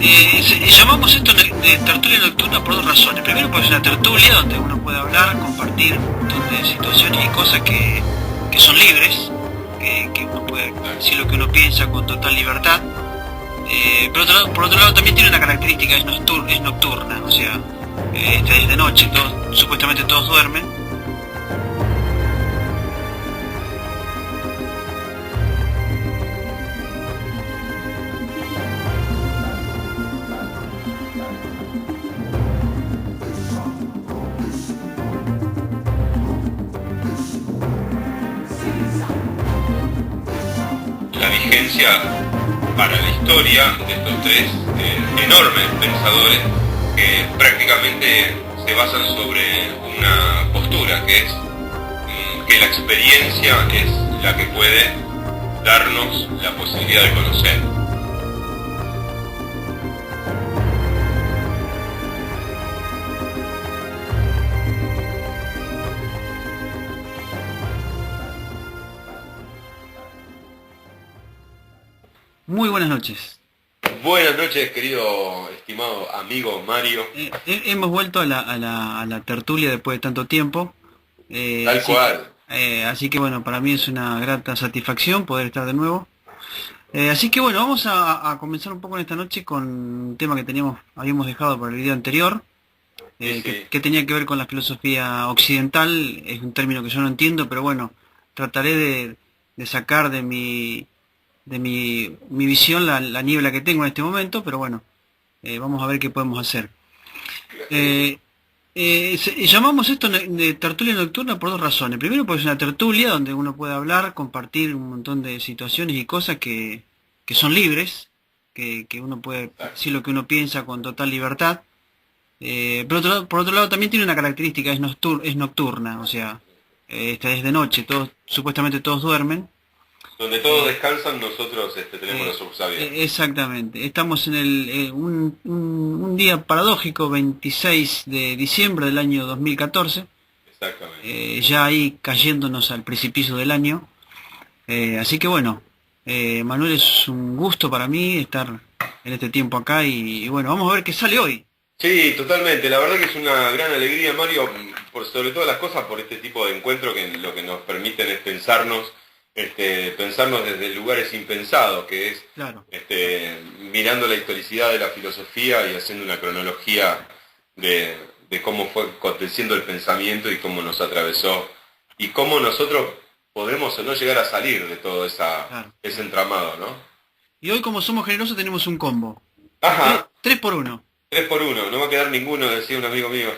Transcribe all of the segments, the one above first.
Llamamos esto de tertulia nocturna por dos razones. Primero, porque es una tertulia donde uno puede hablar, compartir un montón de situaciones y cosas que son libres, que uno puede decir lo que uno piensa con total libertad. Por otro lado también tiene una característica, es nocturna, o sea, es de noche, supuestamente todos duermen. La vigencia para la historia de estos tres enormes pensadores que prácticamente se basan sobre una postura que es que la experiencia es la que puede darnos la posibilidad de conocer. Muy buenas noches. Buenas noches, querido, estimado amigo Mario. Hemos vuelto a la tertulia después de tanto tiempo. Tal cual. Así que bueno, para mí es una grata satisfacción poder estar de nuevo. Así que bueno, vamos a comenzar un poco en esta noche con un tema que habíamos dejado por el video anterior, Sí. que tenía que ver con la filosofía occidental. Es un término que yo no entiendo, pero bueno, trataré de sacar de mi visión la niebla que tengo en este momento, pero bueno, vamos a ver qué podemos hacer. Llamamos esto de tertulia nocturna por dos razones. Primero, porque es una tertulia donde uno puede hablar, compartir un montón de situaciones y cosas que son libres, que uno puede decir lo que uno piensa con total libertad. Por otro lado también tiene una característica, es nocturna, o sea, esta es de noche, supuestamente todos duermen. Donde todos descansan, nosotros tenemos los ojos abiertos. Exactamente. Estamos en un día paradójico, 26 de diciembre del año 2014. Exactamente. Ya ahí cayéndonos al precipicio del año. Así que bueno, Manuel, es un gusto para mí estar en este tiempo acá y bueno, vamos a ver qué sale hoy. Sí, totalmente. La verdad que es una gran alegría, Mario, sobre todas las cosas, por este tipo de encuentro que lo que nos permiten es pensarnos desde lugares impensados, que es Claro. mirando la historicidad de la filosofía y haciendo una cronología de cómo fue aconteciendo el pensamiento y cómo nos atravesó y cómo nosotros podemos o no llegar a salir de todo ese entramado, ¿no? Y hoy, como somos generosos, tenemos un combo. Ajá. 3 por 1. 3 por 1, no va a quedar ninguno, decía un amigo mío.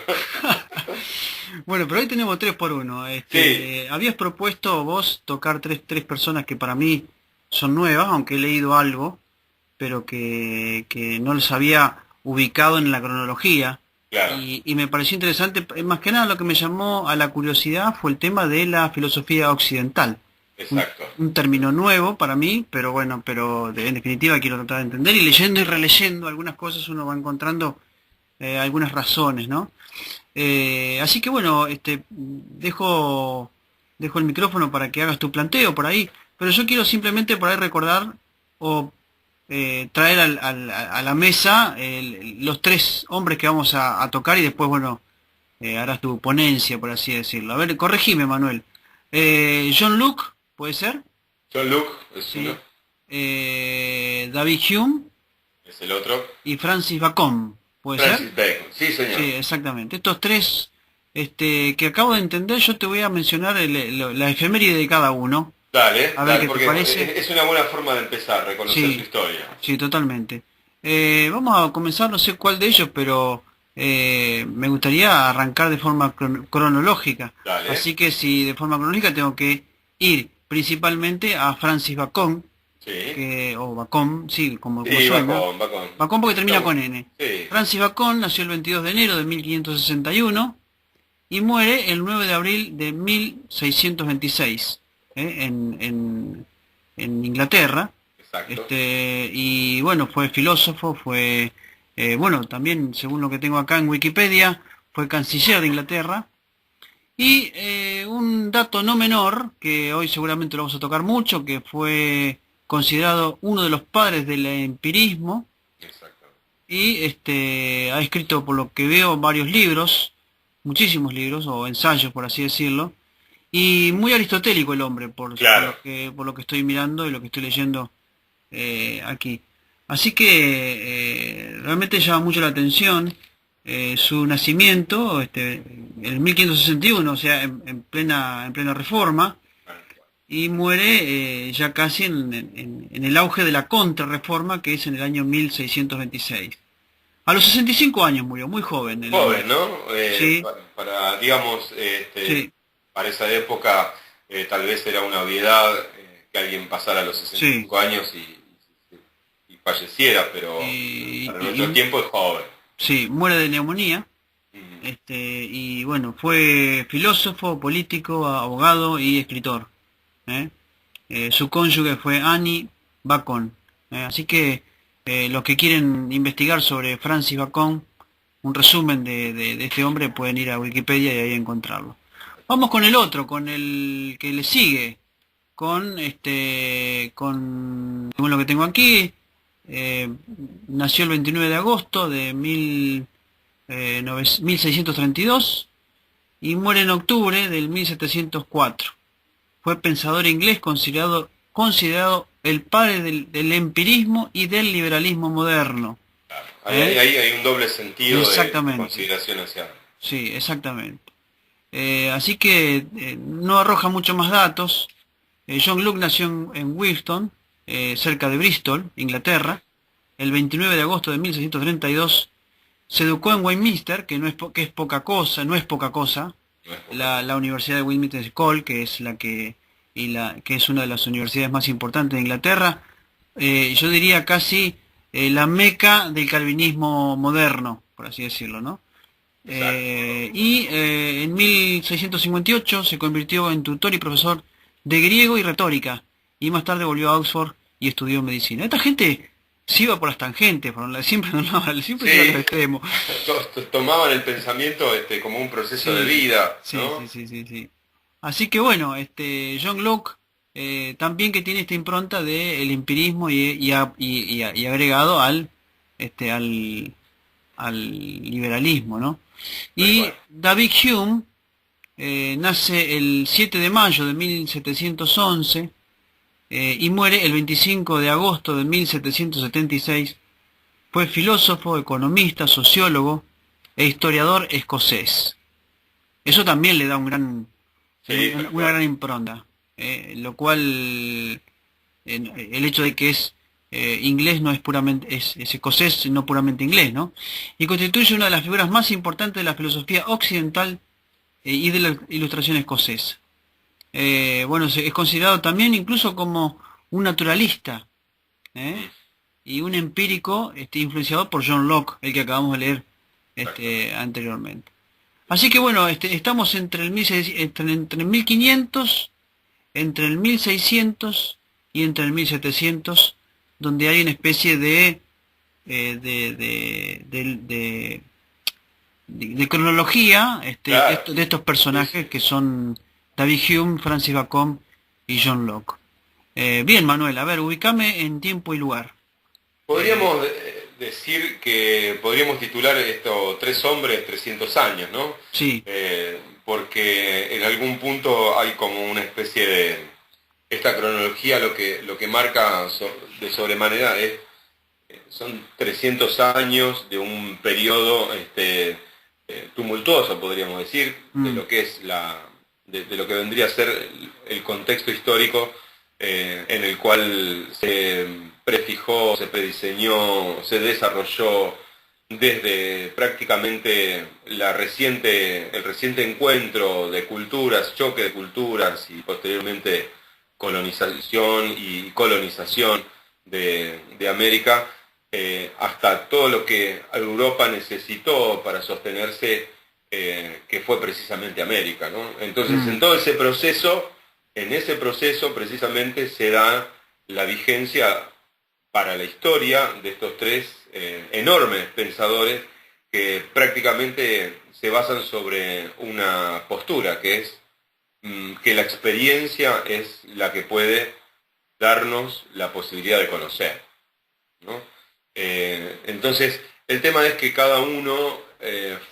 Bueno, pero hoy tenemos 3 por 1. Sí. Habías propuesto vos tocar tres personas que para mí son nuevas, aunque he leído algo, pero que no los había ubicado en la cronología. Claro. Y me pareció interesante, más que nada lo que me llamó a la curiosidad fue el tema de la filosofía occidental. Exacto. Un término nuevo para mí, pero bueno, en definitiva quiero tratar de entender, y leyendo y releyendo algunas cosas uno va encontrando algunas razones, ¿no? Así que bueno, dejo el micrófono para que hagas tu planteo por ahí, pero yo quiero simplemente por ahí recordar o traer a la mesa los tres hombres que vamos a tocar y después, bueno, harás tu ponencia, por así decirlo. A ver, corregime, Manuel. John Locke, ¿puede ser? John Locke es Sí. uno, David Hume es el otro. y Francis Bacon, ¿puede Francis ser? Bacon, sí señor. Sí, exactamente. Estos tres que acabo de entender, yo te voy a mencionar la efeméride de cada uno. Dale, A ver qué te porque parece. es una buena forma de empezar, reconocer Sí. su historia. Sí, totalmente. Vamos a comenzar, no sé cuál de ellos, pero me gustaría arrancar de forma cronológica. Dale. Así que si de forma cronológica tengo que ir principalmente a Francis Bacon, Sí. o Bacon, sí, como Sí, suena. Bacon. Bacon porque termina Estamos- con N. Sí. Francis Bacon nació el 22 de enero de 1561 y muere el 9 de abril de 1626 en Inglaterra. Exacto. Y bueno, fue filósofo, fue, bueno, también según lo que tengo acá en Wikipedia, fue canciller de Inglaterra. Y un dato no menor, que hoy seguramente lo vamos a tocar mucho, que fue considerado uno de los padres del empirismo, Exacto. y ha escrito, por lo que veo, varios libros, muchísimos libros, o ensayos, por así decirlo, y muy aristotélico el hombre, Claro. por lo que estoy mirando y lo que estoy leyendo aquí. Así que realmente llama mucho la atención su nacimiento, en 1561, o sea, en plena reforma, y muere ya casi en el auge de la contrarreforma, que es en el año 1626. A los 65 años murió, muy joven el hombre. Joven, ¿no? Sí, Digamos, sí, para esa época tal vez era una obviedad que alguien pasara a los sí. 65 años y falleciera, pero Y, para y- nuestro y- tiempo es joven. sí, muere de neumonía. Mm, Y bueno, fue filósofo, político, abogado y escritor. ¿eh? Su cónyuge fue Annie Bacon. Así que los que quieren investigar sobre Francis Bacon, un resumen de este hombre, pueden ir a Wikipedia y ahí encontrarlo. Vamos con el otro, con el que le sigue, según lo que tengo aquí, eh, nació el 29 de agosto de 1632 y muere en octubre del 1704. Fue pensador inglés considerado el padre del empirismo y del liberalismo moderno. claro. ¿eh? Ahí hay un doble sentido de Exactamente, consideración hacia... sí, exactamente. Así que no arroja mucho más datos. John Locke nació en Winston, cerca de Bristol, Inglaterra, el 29 de agosto de 1632. Se educó en Westminster, que es poca cosa, no es poca cosa, No es poca cosa. la Universidad de Westminster School, que es que es una de las universidades más importantes de Inglaterra. Yo diría casi la meca del calvinismo moderno, por así decirlo, ¿no? Exacto. En 1658 se convirtió en tutor y profesor de griego y retórica, y más tarde volvió a Oxford y estudió medicina. Esta gente se iba por las tangentes, siempre, siempre se iba a los Sí, extremos. tomaban el pensamiento como un proceso de Sí, vida, sí, ¿no? sí, sí, sí, sí. Así que bueno, John Locke también que tiene esta impronta del empirismo y agregado al liberalismo, ¿no? Tal Y cual. David Hume nace el 7 de mayo de 1711 y muere el 25 de agosto de 1776. Fue filósofo, economista, sociólogo e historiador escocés. Eso también le da Sí, tal una cual. gran impronta, lo cual el hecho de que es inglés no es puramente, es escocés, no puramente inglés, ¿no? Y constituye una de las figuras más importantes de la filosofía occidental y de la ilustración escocesa. Bueno, es considerado también incluso como un naturalista, ¿eh? Mm, Y un empírico influenciado por John Locke, el que acabamos de leer exactamente. anteriormente. Así que bueno, estamos entre el 1500, entre el 1600 y entre el 1700, donde hay una especie de cronología Claro. de estos Sí, personajes sí. que son David Hume, Francis Bacon y John Locke. Bien, Manuel, a ver, ubicame en tiempo y lugar. Eh, Podríamos decir que podríamos titular esto Tres hombres, 300 años, ¿no? sí, Porque en algún punto hay como una especie de... Esta cronología lo que marca de sobremanera es son 300 años de un periodo tumultuoso, podríamos decir, de mm, lo que es de lo que vendría a ser el contexto histórico en el cual se prefijó, se prediseñó, se desarrolló desde prácticamente el reciente encuentro de culturas, choque de culturas y posteriormente colonización y colonización de América, hasta todo lo que Europa necesitó para sostenerse, que fue precisamente América, ¿no? Entonces, mm, en ese proceso precisamente se da la vigencia para la historia de estos tres enormes pensadores que prácticamente se basan sobre una postura que es que la experiencia es la que puede darnos la posibilidad de conocer, ¿no? Entonces, El tema es que cada uno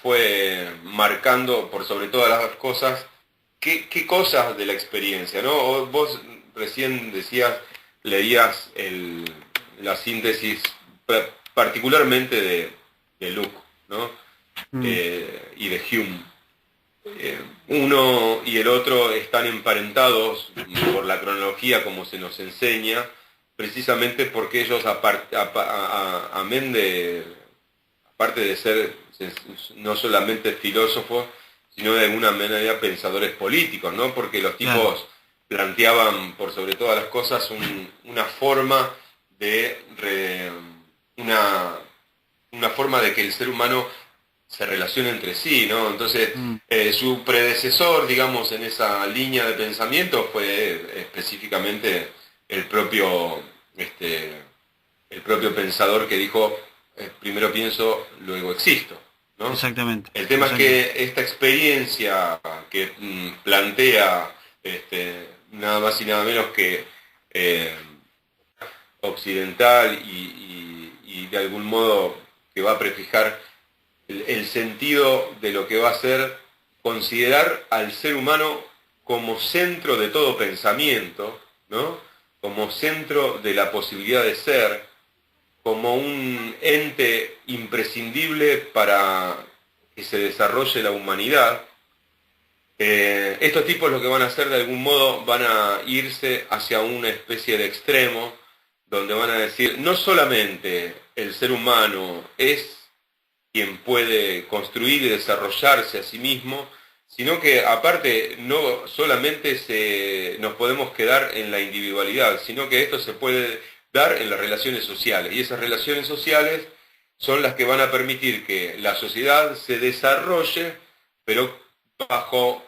fue marcando por sobre todas las cosas qué cosas de la experiencia, ¿no? Vos recién decías, leías la síntesis particularmente de Luke, ¿no? Y de Hume. Uno y el otro están emparentados por la cronología como se nos enseña, precisamente porque ellos, aparte de ser no solamente filósofos, sino de alguna manera pensadores políticos, ¿no? Porque los tipos planteaban por sobre todas las cosas una forma una forma de que el ser humano se relaciona entre sí, ¿no? Entonces, su predecesor, digamos, en esa línea de pensamiento fue específicamente el propio pensador que dijo, primero pienso, luego existo, ¿no? Exactamente. El tema es que esta experiencia que plantea nada más y nada menos que occidental y de algún modo que va a prefijar el sentido de lo que va a ser considerar al ser humano como centro de todo pensamiento, ¿no? Como centro de la posibilidad de ser, como un ente imprescindible para que se desarrolle la humanidad. Estos tipos lo que van a hacer de algún modo van a irse hacia una especie de extremo donde van a decir no solamente el ser humano es quien puede construir y desarrollarse a sí mismo, sino que aparte no solamente nos podemos quedar en la individualidad, sino que esto se puede dar en las relaciones sociales, y esas relaciones sociales son las que van a permitir que la sociedad se desarrolle, pero bajo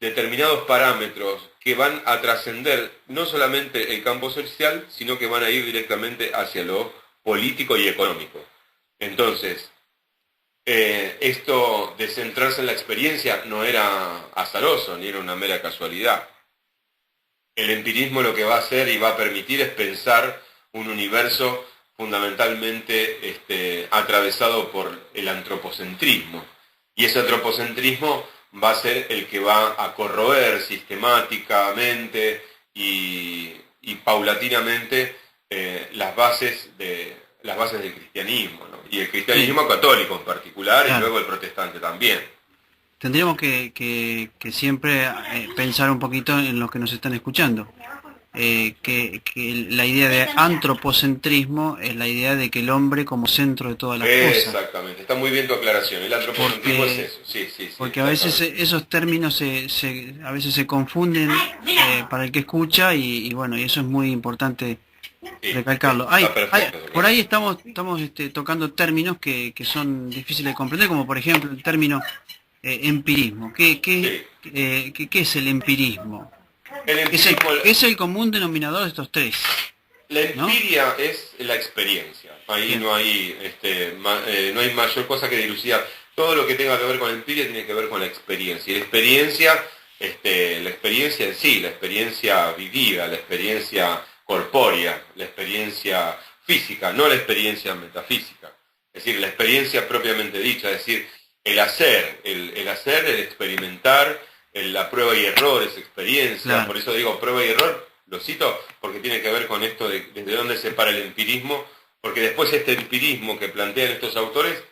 determinados parámetros que van a trascender no solamente el campo social, sino que van a ir directamente hacia lo político y económico. Entonces, esto de centrarse en la experiencia no era azaroso, ni era una mera casualidad. El empirismo lo que va a hacer y va a permitir es pensar un universo fundamentalmente atravesado por el antropocentrismo. Y ese antropocentrismo va a ser el que va a corroer sistemáticamente y paulatinamente las bases del cristianismo, ¿no? Y el cristianismo católico en particular, y luego el protestante también. Tendríamos que siempre pensar un poquito en los que nos están escuchando. Que la idea de antropocentrismo es la idea de que el hombre como centro de todas las cosas. Exactamente, está muy bien tu aclaración. El antropocentrismo es eso, sí. Porque a veces esos términos a veces se confunden para el que escucha y bueno, y eso es muy importante recalcarlo. Por ahí estamos tocando términos que son difíciles de comprender, como por ejemplo el término empirismo. ¿Qué es el empirismo? Es el común denominador de estos tres. La empiria, ¿no? Es la experiencia. Ahí no hay mayor cosa que dilucidar. Todo lo que tenga que ver con la empiria tiene que ver con la experiencia. Y la experiencia en sí, la experiencia vivida, la experiencia corpórea, la experiencia física, no la experiencia metafísica. Es decir, la experiencia propiamente dicha, es decir, el hacer, el experimentar, la prueba y error es experiencia. Claro. Por eso digo prueba y error, lo cito porque tiene que ver con esto de desde dónde se para el empirismo, porque después este empirismo que plantean estos autores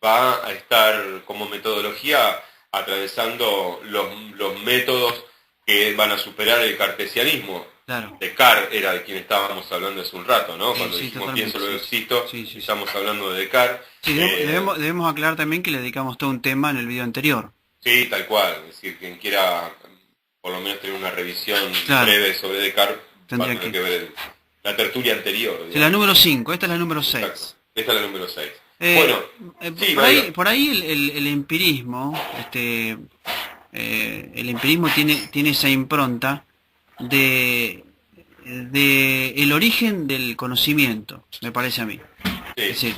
va a estar como metodología atravesando los métodos que van a superar el cartesianismo. Claro. Descartes era de quien estábamos hablando hace un rato, ¿no? Cuando dijimos pienso, luego existo, estamos hablando de Descartes. Sí, debemos aclarar también que le dedicamos todo un tema en el video anterior. Sí, tal cual. Es decir, quien quiera por lo menos tener una revisión breve sobre Descartes, va a tener que ver la tertulia anterior. Sí, la número 5, esta es la número 6. Exacto. Esta es la número 6. Por ahí el empirismo, el empirismo tiene esa impronta de el origen del conocimiento, me parece a mí. Sí. Es decir,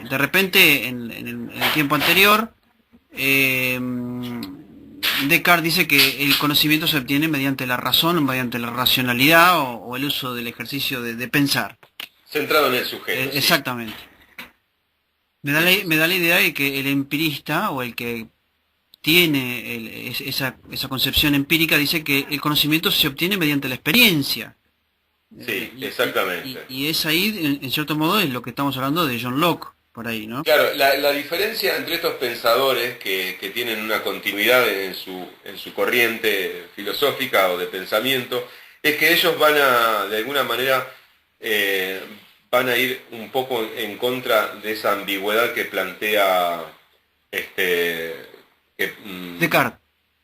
de repente en el tiempo anterior Descartes dice que el conocimiento se obtiene mediante la razón, mediante la racionalidad o el uso del ejercicio de pensar. Centrado en el sujeto. Exactamente. Me da la idea de que el empirista o el que tiene esa concepción empírica dice que el conocimiento se obtiene mediante la experiencia. Sí, exactamente. Y es ahí, en cierto modo, es lo que estamos hablando de John Locke, por ahí, ¿no? Claro, la diferencia entre estos pensadores que tienen una continuidad en su corriente filosófica o de pensamiento, es que ellos van a, de alguna manera, eh, van a ir un poco en contra de esa ambigüedad que plantea, este, que, Descartes.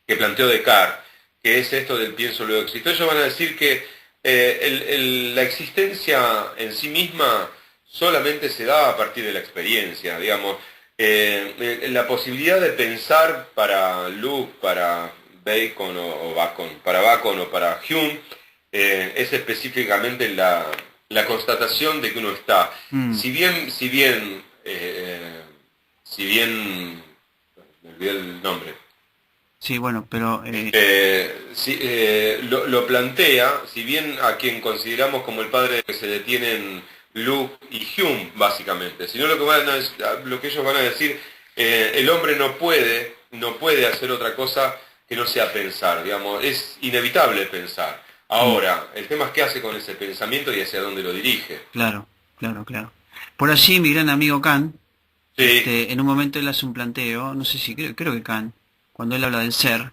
que planteó Descartes, que es esto del pienso luego existo. Ellos van a decir que la existencia en sí misma solamente se da a partir de la experiencia, digamos. La posibilidad de pensar para Locke, para Bacon o Bacon, para Bacon o para Hume, es específicamente la constatación de que uno está. Mm. Si bien, me olvidé el nombre, Sí, bueno, pero lo plantea, si bien a quien consideramos como el padre que se detienen Locke y Hume, básicamente, sino lo que ellos van a decir, el hombre no puede hacer otra cosa que no sea pensar, digamos, es inevitable pensar. Ahora, el tema es qué hace con ese pensamiento y hacia dónde lo dirige. claro, claro, claro. Por allí mi gran amigo Kant, Sí, en un momento él hace un planteo, no sé si creo que Kant, cuando él habla del ser,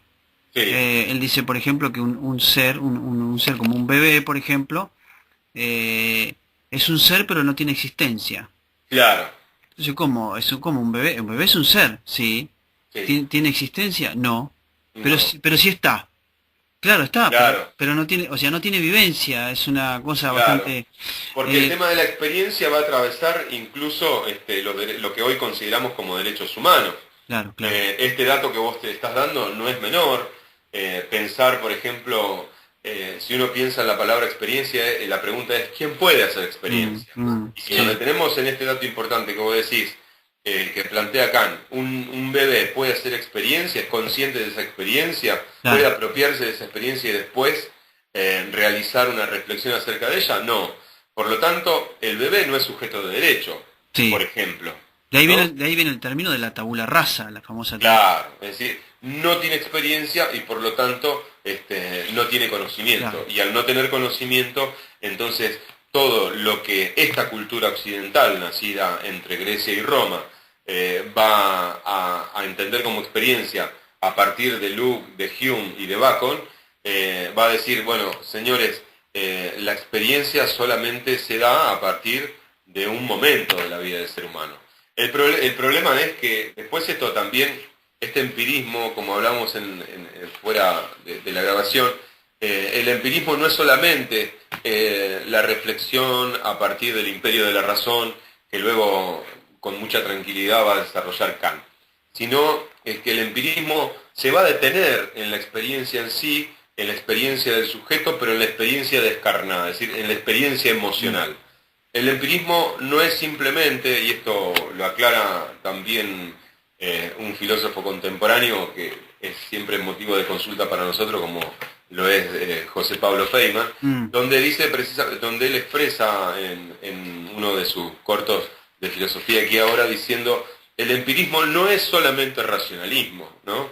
sí, él dice, por ejemplo, que un ser, un ser como un bebé, por ejemplo, es un ser pero no tiene existencia. claro, Entonces, ¿cómo? ¿Es como un bebé? ¿Un bebé es un ser? Sí. sí, ¿Tiene existencia? No. no, Pero sí está. Claro, está, claro, pero no tiene, o sea, no tiene vivencia, es una cosa claro. bastante... Porque el eh, tema de la experiencia va a atravesar incluso lo que hoy consideramos como derechos humanos. claro, claro, Este dato que vos te estás dando no es menor. Pensar, por ejemplo, si uno piensa en la palabra experiencia, la pregunta es, ¿quién puede hacer experiencia? Y si nos sí, detenemos en este dato importante que vos decís, que plantea Kant, un bebé puede hacer experiencia, es consciente de esa experiencia, puede claro, apropiarse de esa experiencia y después realizar una reflexión acerca de ella, no. Por lo tanto, el bebé no es sujeto de derecho, por sí. ejemplo, ¿no? De ahí viene el término de la tabula rasa, la famosa tabula. Claro, es decir, no tiene experiencia y por lo tanto no tiene Claro. conocimiento. Y al no tener conocimiento, entonces todo lo que esta cultura occidental, nacida entre Grecia y Roma, va a entender como experiencia a partir de Locke, de Hume y de Bacon, va a decir, bueno, señores, la experiencia solamente se da a partir de un momento de la vida del ser humano. El problema es que después esto también, este empirismo, como hablamos fuera de la grabación, el empirismo no es solamente la reflexión a partir del imperio de la razón, que luego con mucha tranquilidad va a desarrollar Kant, sino es que el empirismo se va a detener en la experiencia en sí, en la experiencia del sujeto, pero en la experiencia descarnada, es decir, en la experiencia Mm. emocional. El empirismo no es simplemente, y esto lo aclara también un filósofo contemporáneo que es siempre motivo de consulta para nosotros, como lo es José Pablo Feynman, Mm. donde dice donde él expresa en uno de sus cortos de filosofía aquí ahora diciendo el empirismo no es solamente racionalismo, ¿no?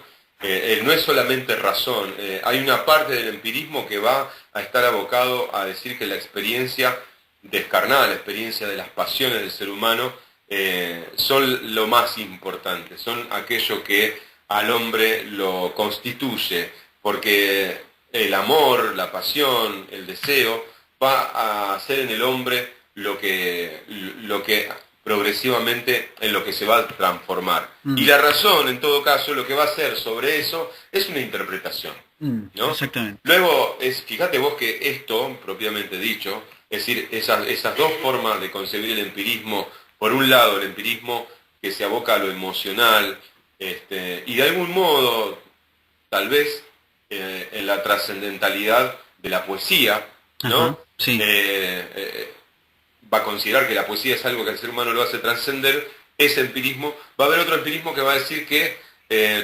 No es solamente razón, hay una parte del empirismo que va a estar abocado a decir que la experiencia descarnada, la experiencia de las pasiones del ser humano, son lo más importante, son aquello que al hombre lo constituye, porque el amor, la pasión, el deseo, va a hacer en el hombre lo que progresivamente en lo que se va a transformar. Y Mm. la razón, en todo caso, lo que va a hacer sobre eso es una interpretación, Mm. ¿no? Exactamente. Luego, fíjate vos que esto, propiamente dicho, es decir, esas dos formas de concebir el empirismo, por un lado el empirismo que se aboca a lo emocional, y de algún modo, tal vez, en la trascendentalidad de la poesía, Ajá. ¿no? Sí. Va a considerar que la poesía es algo que al ser humano lo hace trascender, ese empirismo, va a haber otro empirismo que va a decir que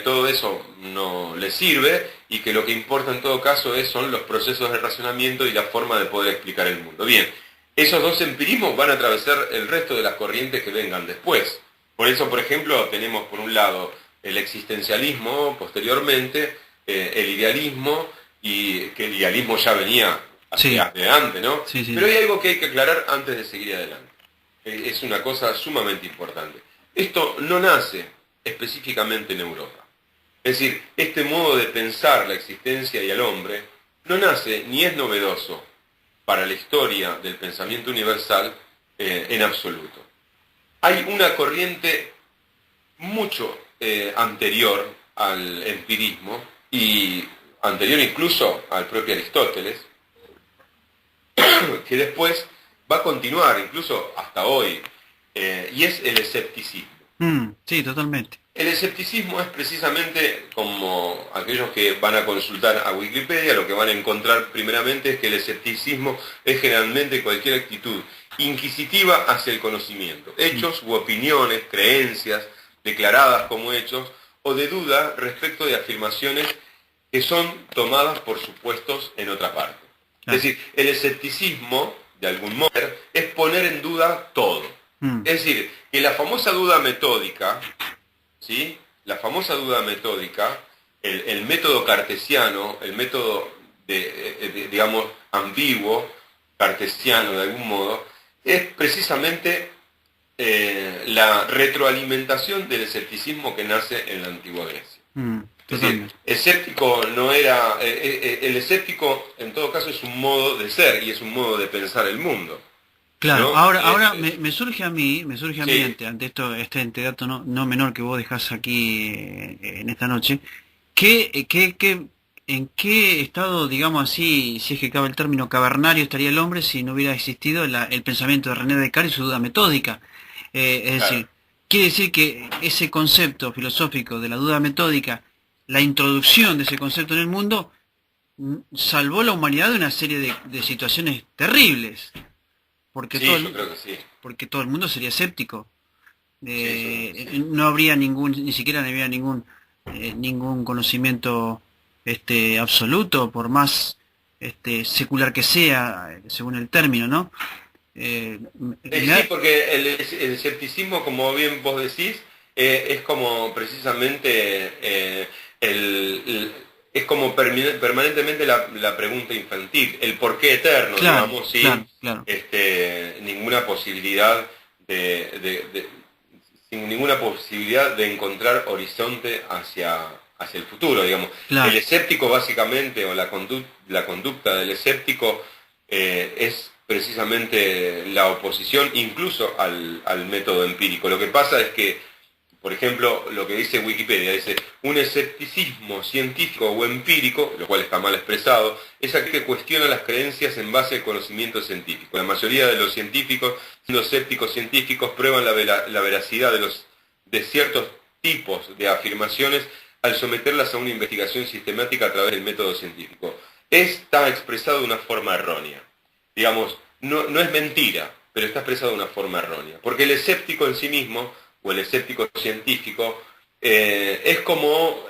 todo eso no le sirve y que lo que importa en todo caso son los procesos de razonamiento y la forma de poder explicar el mundo. Bien, esos dos empirismos van a atravesar el resto de las corrientes que vengan después, Por eso, por ejemplo, tenemos por un lado el existencialismo, posteriormente el idealismo, y que el idealismo ya venía Sí, hacia adelante, ¿no? sí, Pero sí. hay algo que hay que aclarar antes de seguir adelante. Es una cosa sumamente importante. Esto no nace específicamente en Europa. Es decir, este modo de pensar la existencia y al hombre no nace ni es novedoso para la historia del pensamiento universal en absoluto. Hay una corriente mucho anterior al empirismo y anterior incluso al propio Aristóteles, que después va a continuar incluso hasta hoy, y es el escepticismo. Sí, totalmente. El escepticismo es precisamente, como aquellos que van a consultar a Wikipedia, lo que van a encontrar primeramente es que el escepticismo es generalmente cualquier actitud inquisitiva hacia el conocimiento, hechos u opiniones, creencias declaradas como hechos, o de duda respecto de afirmaciones que son tomadas por supuestos en otra parte. Es Claro. decir, el escepticismo, de algún modo, es poner en duda todo. Mm, Es decir, que la famosa duda metódica, ¿sí? La famosa duda metódica, el método cartesiano, el método digamos, ambiguo, cartesiano de algún modo, es precisamente la retroalimentación del escepticismo que nace en la antigua Grecia. Es decir, totalmente. escéptico no era, el escéptico en todo caso es un modo de ser y es un modo de pensar el mundo, Claro, ¿no? ahora me surge a mí, Sí, ante esto, este dato no menor que vos dejás aquí en esta noche, que en qué estado, digamos así, si es que cabe el término cavernario, estaría el hombre si no hubiera existido el pensamiento de René Descartes y su duda metódica. Es claro. decir, quiere decir que ese concepto filosófico de la duda metódica, la introducción de ese concepto en el mundo, salvó a la humanidad de una serie de situaciones terribles, porque Sí, yo creo que sí. todo el mundo sería escéptico. Sí, yo creo que sí. No habría ni siquiera habría ningún conocimiento absoluto, por más secular que sea, según el término, ¿no? Eh, Sí, porque el escepticismo, como bien vos decís, es como precisamente es como permanentemente la pregunta infantil, el por qué eterno, claro, digamos, sin claro, claro, ninguna posibilidad de- sin ninguna posibilidad de encontrar horizonte hacia el futuro, digamos. El claro. escéptico básicamente, o la conducta del escéptico, es precisamente la oposición incluso al método empírico. Lo que pasa es que, por ejemplo, lo que dice Wikipedia, dice, un escepticismo científico o empírico, lo cual está mal expresado, es aquel que cuestiona las creencias en base al conocimiento científico. La mayoría de los científicos, siendo escépticos científicos, prueban la veracidad de ciertos tipos de afirmaciones al someterlas a una investigación sistemática a través del método científico. Está expresado de una forma errónea. Digamos, no es mentira, pero está expresado de una forma errónea. Porque el escéptico en sí mismo, o el escéptico científico, es como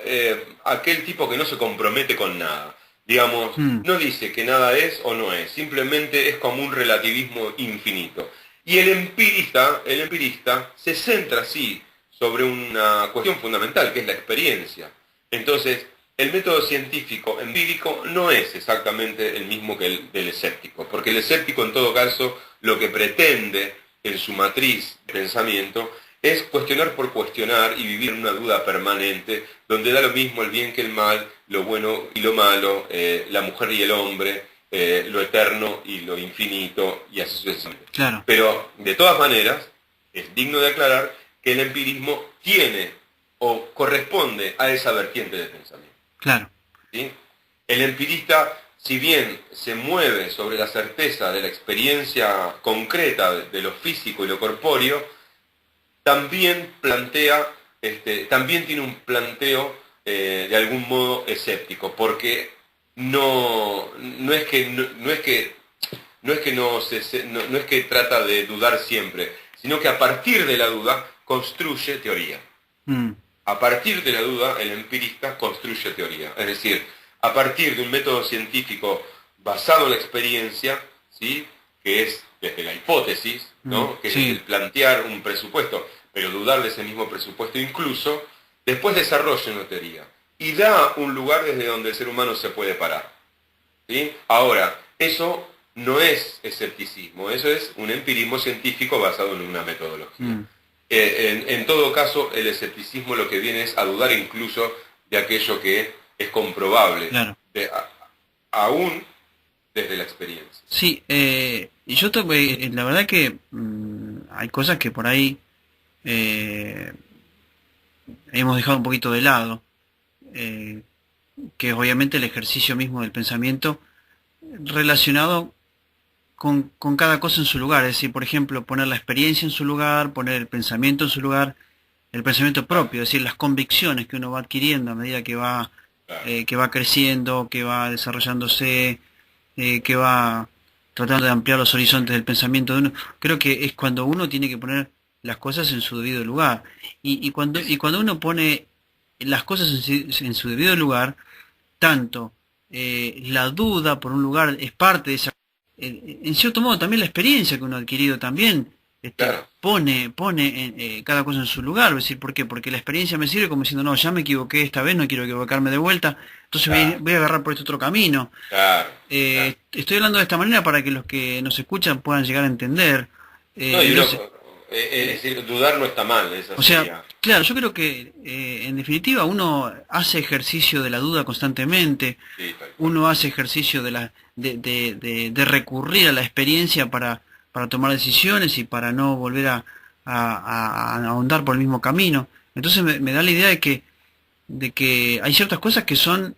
aquel tipo que no se compromete con nada. Digamos, Mm, no dice que nada es o no es, simplemente es como un relativismo infinito. Y el empirista se centra, sí, sobre una cuestión fundamental, que es la experiencia. Entonces, el método científico empírico no es exactamente el mismo que el del escéptico, porque el escéptico en todo caso lo que pretende en su matriz de pensamiento es cuestionar por cuestionar y vivir en una duda permanente, donde da lo mismo el bien que el mal, lo bueno y lo malo, la mujer y el hombre, lo eterno y lo infinito, y así sucesivamente. claro, Pero, de todas maneras, es digno de aclarar que el empirismo tiene o corresponde a esa vertiente de pensamiento. claro. ¿Sí? El empirista, si bien se mueve sobre la certeza de la experiencia concreta de lo físico y lo corpóreo, también plantea, también tiene un planteo de algún modo escéptico, porque no es que no es que trata de dudar siempre, sino que a partir de la duda construye teoría. Mm, A partir de la duda, el empirista construye teoría. Es decir, a partir de un método científico basado en la experiencia, ¿sí? Que es desde la hipótesis, ¿no? Que es desde sí, el plantear un presupuesto. pero dudar de ese mismo presupuesto incluso, después desarrolla una teoría y da un lugar desde donde el ser humano se puede parar. ¿Sí? Ahora, eso no es escepticismo, eso es un empirismo científico basado en una metodología. En todo caso, el escepticismo lo que viene es a dudar incluso de aquello que es comprobable, Claro. aún desde la experiencia. Sí, y yo la verdad que hay cosas que por ahí hemos dejado un poquito de lado, eh, que es obviamente el ejercicio mismo del pensamiento relacionado con cada cosa en su lugar, es decir, por ejemplo, poner la experiencia en su lugar, poner el pensamiento en su lugar, el pensamiento propio, es decir, las convicciones que uno va adquiriendo a medida que va creciendo, que va desarrollándose, que va tratando de ampliar los horizontes del pensamiento de uno. Creo que es cuando uno tiene que poner las cosas en su debido lugar. Y cuando uno pone las cosas en su debido lugar, tanto la duda, por un lugar, es parte de esa... en cierto modo también la experiencia que uno ha adquirido también Claro. pone cada cosa en su lugar. Es decir, ¿por qué? Porque la experiencia me sirve como diciendo, no, ya me equivoqué esta vez, no quiero equivocarme de vuelta, entonces Claro. voy a agarrar por este otro camino. Claro, claro. Estoy hablando de esta manera para que los que nos escuchan puedan llegar a entender. No, y uno, Entonces, es decir, dudar no está mal, esa o sea, sería. claro, yo creo que en definitiva uno hace ejercicio de la duda constantemente, Sí, tal cual. uno hace ejercicio de recurrir a la experiencia para tomar decisiones y para no volver a ahondar por el mismo camino. Entonces me da la idea de que hay ciertas cosas que son,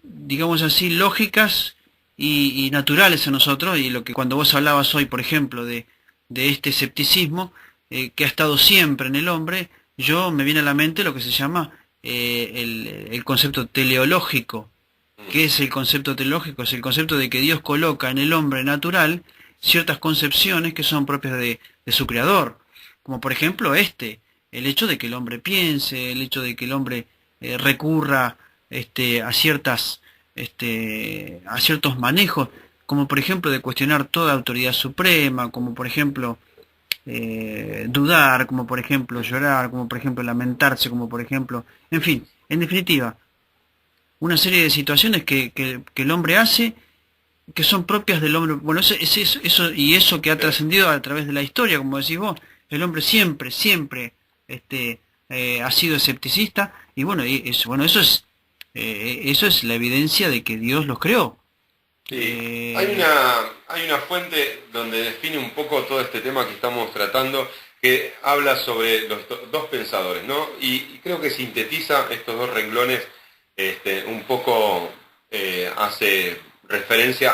digamos así, lógicas y naturales en nosotros, y lo que cuando vos hablabas hoy, por ejemplo, de este escepticismo que ha estado siempre en el hombre, yo me viene a la mente lo que se llama el concepto teleológico. ¿Qué es el concepto teleológico? Es el concepto de que Dios coloca en el hombre natural ciertas concepciones que son propias de su creador, como por ejemplo el hecho de que el hombre piense, el hecho de que el hombre recurra a a ciertos manejos, como por ejemplo de cuestionar toda autoridad suprema, como por ejemplo dudar, como por ejemplo llorar, como por ejemplo lamentarse, como por ejemplo, en fin, en definitiva, una serie de situaciones que el hombre hace que son propias del hombre. Bueno, eso que ha trascendido a través de la historia, como decís vos, el hombre siempre ha sido escepticista, y bueno, eso es la evidencia de que Dios los creó. Sí, hay una fuente donde define un poco todo este tema que estamos tratando, que habla sobre los dos pensadores, ¿no? Y creo que sintetiza estos dos renglones, un poco hace referencia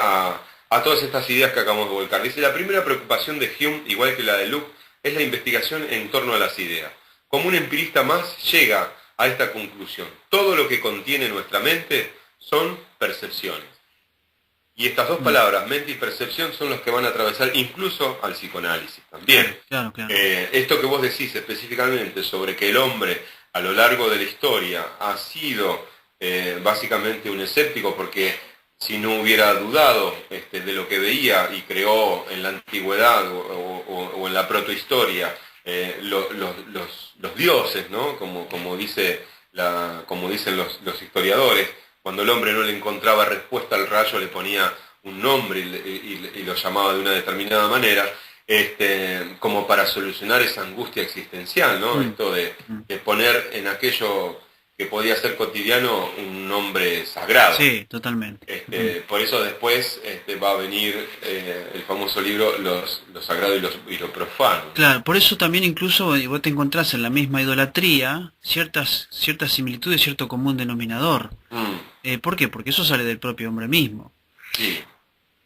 a todas estas ideas que acabamos de volcar. Dice, la primera preocupación de Hume, igual que la de Locke, es la investigación en torno a las ideas. Como un empirista más llega a esta conclusión. Todo lo que contiene nuestra mente son percepciones. Y estas dos palabras, mente y percepción, son los que van a atravesar incluso al psicoanálisis también. Claro, claro. Esto que vos decís específicamente sobre que el hombre a lo largo de la historia ha sido básicamente un escéptico, porque si no hubiera dudado de lo que veía y creó en la antigüedad o en la protohistoria los dioses, ¿no? Como dicen los historiadores, cuando el hombre no le encontraba respuesta al rayo le ponía un nombre y lo llamaba de una determinada manera, como para solucionar esa angustia existencial, ¿no? Esto de poner en aquello que podía ser cotidiano un nombre sagrado. Sí, totalmente. Por eso después va a venir el famoso libro Lo sagrado y lo profano. Claro, por eso también incluso vos te encontrás en la misma idolatría ciertas similitudes, cierto común denominador. ¿Por qué? Porque eso sale del propio hombre mismo. Sí.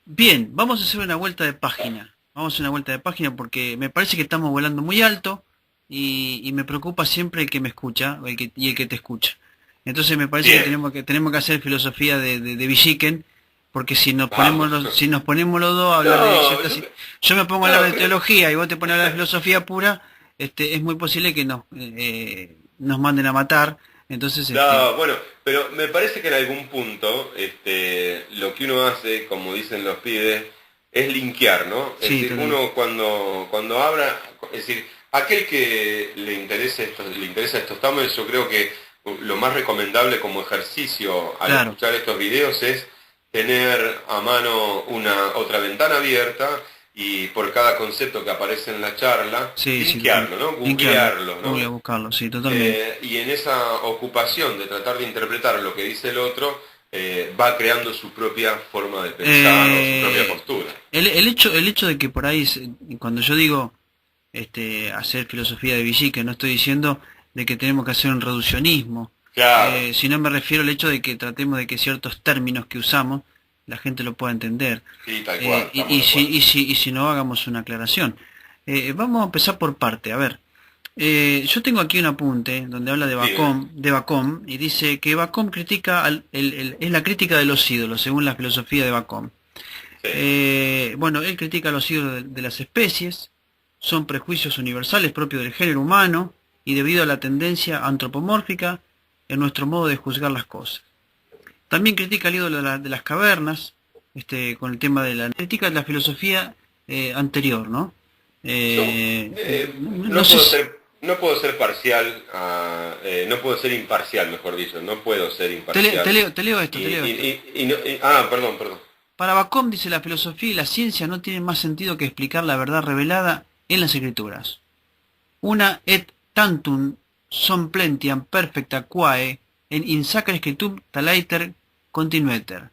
Bien, vamos a hacer una vuelta de página. Vamos a hacer una vuelta de página porque me parece que estamos volando muy alto y me preocupa siempre el que me escucha y el que te escucha. Entonces me parece que tenemos que hacer filosofía de Villiquen, porque si nos ponemos los dos a hablar de ciertas... Yo me pongo a hablar de teología y vos te pones a hablar de filosofía pura, es muy posible que nos manden a matar. Entonces, No, bueno, pero me parece que en algún punto lo que uno hace, como dicen los pibes, es linkear, ¿no? Es Sí, decir, uno cuando habla, es decir, aquel que le interesa estos temas, yo creo que lo más recomendable como ejercicio al Claro, escuchar estos videos es tener a mano una otra ventana abierta y por cada concepto que aparece en la charla, sí, sí, linkearlo, ¿no? linkearlo. Googlearlo, Voy a ¿no? buscarlo, sí, totalmente. Y en esa ocupación de tratar de interpretar lo que dice el otro, va creando su propia forma de pensar o su propia Eh, postura. el hecho de que por ahí, cuando yo digo hacer filosofía de Vichy, que no estoy diciendo de que tenemos que hacer un reduccionismo, Claro, sino me refiero al hecho de que tratemos de que ciertos términos que usamos la gente lo pueda entender. sí, tal cual, estamos de acuerdo. Y si no, hagamos una aclaración. Vamos a empezar por parte. A ver, yo tengo aquí un apunte donde habla Dígame. De Bacon, y dice que Bacon critica es la crítica de los ídolos, según la filosofía de Bacon. Sí. Bueno, él critica los ídolos de las especies, son prejuicios universales propios del género humano y debido a la tendencia antropomórfica en nuestro modo de juzgar las cosas. También critica el ídolo de las cavernas, con el tema de la crítica de la filosofía anterior, ¿no? Yo No sé si, no puedo ser parcial, no puedo ser imparcial, mejor dicho, no puedo ser imparcial. te leo esto, te leo esto. Perdón, perdón. Para Bacon dice la filosofía y la ciencia no tienen más sentido que explicar la verdad revelada en las escrituras. Una et tantum son plentiam perfecta quae en sacra scriptum talaiter continueter.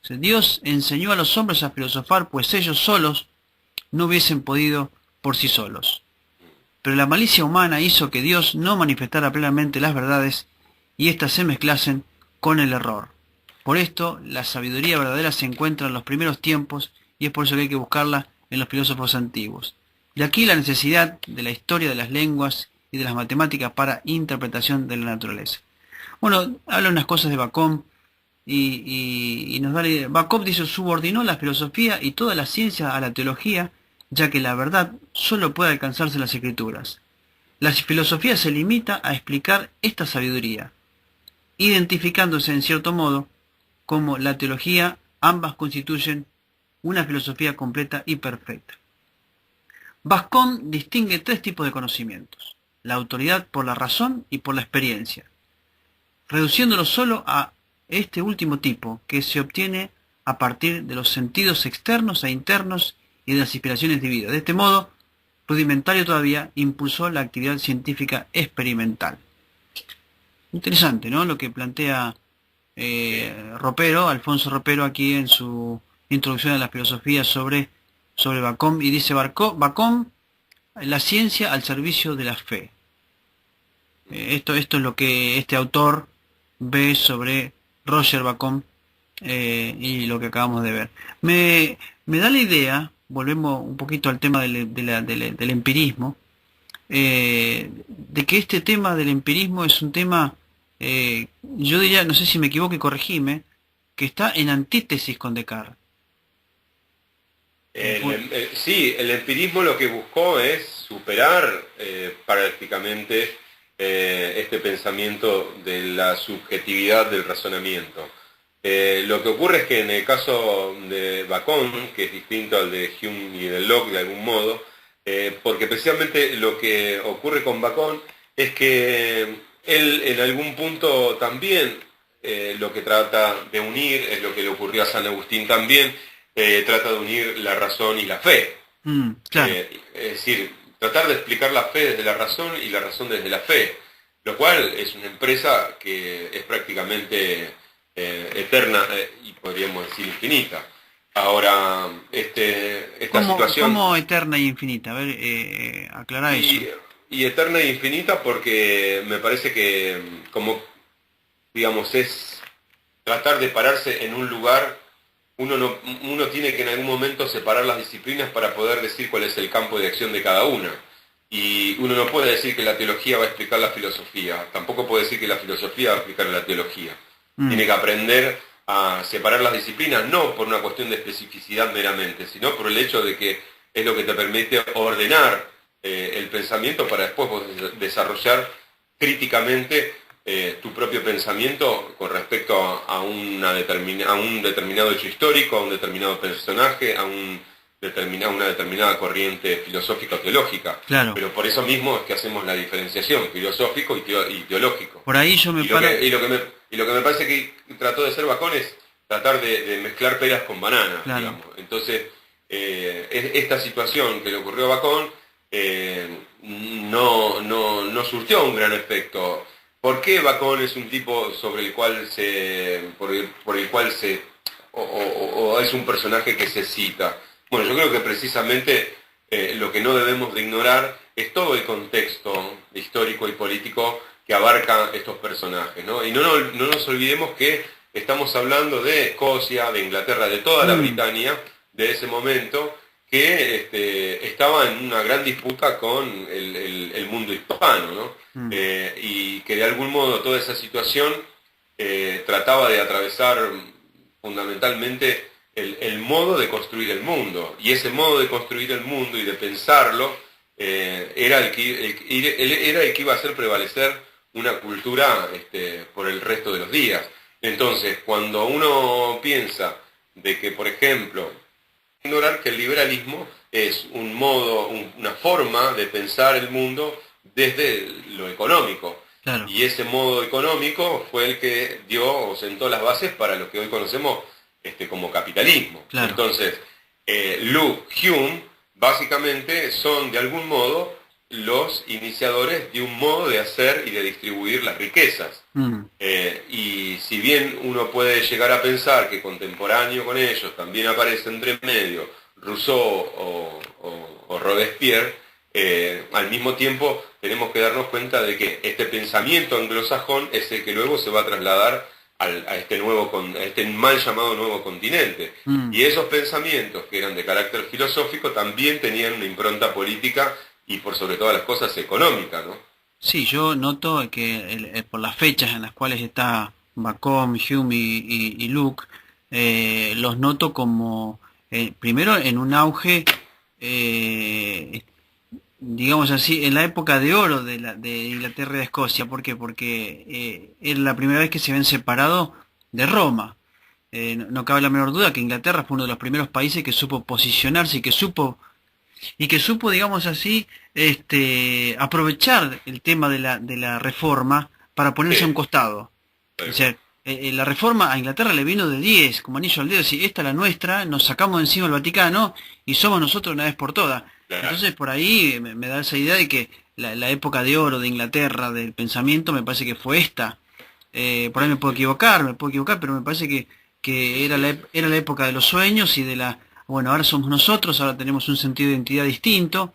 O sea, Dios enseñó a los hombres a filosofar, pues ellos solos no hubiesen podido por sí solos. Pero la malicia humana hizo que Dios no manifestara plenamente las verdades y éstas se mezclasen con el error. Por esto, la sabiduría verdadera se encuentra en los primeros tiempos y es por eso que hay que buscarla en los filósofos antiguos. De aquí la necesidad de la historia de las lenguas y de las matemáticas para interpretación de la naturaleza. Bueno, habla unas cosas de Bacon y nos da la idea. Bacon dice subordinó la filosofía y toda la ciencia a la teología, ya que la verdad solo puede alcanzarse en las escrituras. La filosofía se limita a explicar esta sabiduría, identificándose en cierto modo como la teología, ambas constituyen una filosofía completa y perfecta. Bacon distingue tres tipos de conocimientos: la autoridad por la razón y por la experiencia, reduciéndolo solo a este último tipo, que se obtiene a partir de los sentidos externos e internos y de las inspiraciones divinas. De este modo, rudimentario todavía, impulsó la actividad científica experimental. Interesante, ¿no? Lo que plantea Alfonso Ropero, aquí en su introducción a la filosofía sobre Bacon, y dice Bacon, la ciencia al servicio de la fe. Esto es lo que este autor ve sobre Roger Bacon y lo que acabamos de ver. Me da la idea, volvemos un poquito al tema del empirismo, de que este tema del empirismo es un tema, yo diría, no sé si me equivoco y corregime, que está en antítesis con Descartes. Sí, el empirismo lo que buscó es superar prácticamente este pensamiento de la subjetividad del razonamiento. Lo que ocurre es que en el caso de Bacon, que es distinto al de Hume y de Locke de algún modo, porque precisamente lo que ocurre con Bacon es que él en algún punto también lo que trata de unir, es lo que le ocurrió a San Agustín también, trata de unir la razón y la fe. Claro. Es decir, tratar de explicar la fe desde la razón y la razón desde la fe, lo cual es una empresa que es prácticamente eterna y podríamos decir infinita. Ahora, esta situación... ¿Cómo eterna y infinita? A ver, aclara eso. Y eterna e infinita porque me parece que, como digamos, es tratar de pararse en un lugar. Uno tiene que en algún momento separar las disciplinas para poder decir cuál es el campo de acción de cada una. Y uno no puede decir que la teología va a explicar la filosofía, tampoco puede decir que la filosofía va a explicar la teología. Tiene que aprender a separar las disciplinas, no por una cuestión de especificidad meramente, sino por el hecho de que es lo que te permite ordenar el pensamiento para después desarrollar críticamente tu propio pensamiento con respecto a un determinado hecho histórico, a un determinado personaje, a un una determinada corriente filosófica o teológica. Claro. Pero por eso mismo es que hacemos la diferenciación filosófico y teológico. Por ahí yo me paro... Y lo que me parece que trató de hacer Bacón es tratar de mezclar peras con bananas, Claro. digamos. Entonces, esta situación que le ocurrió a Bacón no surtió un gran efecto. ¿Por qué Bacón es un tipo sobre el cual por el cual o es un personaje que se cita? Bueno, yo creo que precisamente lo que no debemos de ignorar es todo el contexto histórico y político que abarca estos personajes, ¿no? Y no nos olvidemos que estamos hablando de Escocia, de Inglaterra, de toda la Britania de ese momento, que estaba en una gran disputa con el mundo hispano, ¿no? Y que de algún modo toda esa situación trataba de atravesar fundamentalmente el modo de construir el mundo. Y ese modo de construir el mundo y de pensarlo era el que iba a hacer prevalecer una cultura por el resto de los días. Entonces, cuando uno piensa de que, por ejemplo, ignorar que el liberalismo es un modo, una forma de pensar el mundo desde lo económico. Claro. Y ese modo económico fue el que dio o sentó las bases para lo que hoy conocemos como capitalismo. Claro. Entonces, Locke, Hume, básicamente son de algún modo los iniciadores de un modo de hacer y de distribuir las riquezas. Y si bien uno puede llegar a pensar que contemporáneo con ellos también aparece entre medio Rousseau o Robespierre, al mismo tiempo tenemos que darnos cuenta de que este pensamiento anglosajón es el que luego se va a trasladar a este mal llamado nuevo continente. Y esos pensamientos que eran de carácter filosófico también tenían una impronta política y por sobre todas las cosas económica, ¿no? Sí, yo noto que por las fechas en las cuales está Bacon, Hume y Locke, los noto como, primero en un auge, digamos así, en la época de oro de Inglaterra y de Escocia. ¿Por qué? Porque era la primera vez que se habían separado de Roma. No cabe la menor duda que Inglaterra fue uno de los primeros países que supo posicionarse y que supo, digamos así, aprovechar el tema de la reforma para ponerse a un costado. O sea, la reforma a Inglaterra le vino de 10, como anillo al dedo, decir, esta es la nuestra, nos sacamos de encima el Vaticano y somos nosotros una vez por todas. Claro. Entonces por ahí me da esa idea de que la época de oro de Inglaterra, del pensamiento, me parece que fue esta. Por ahí me puedo equivocar, pero me parece que era la época de los sueños y de bueno, ahora somos nosotros, ahora tenemos un sentido de identidad distinto,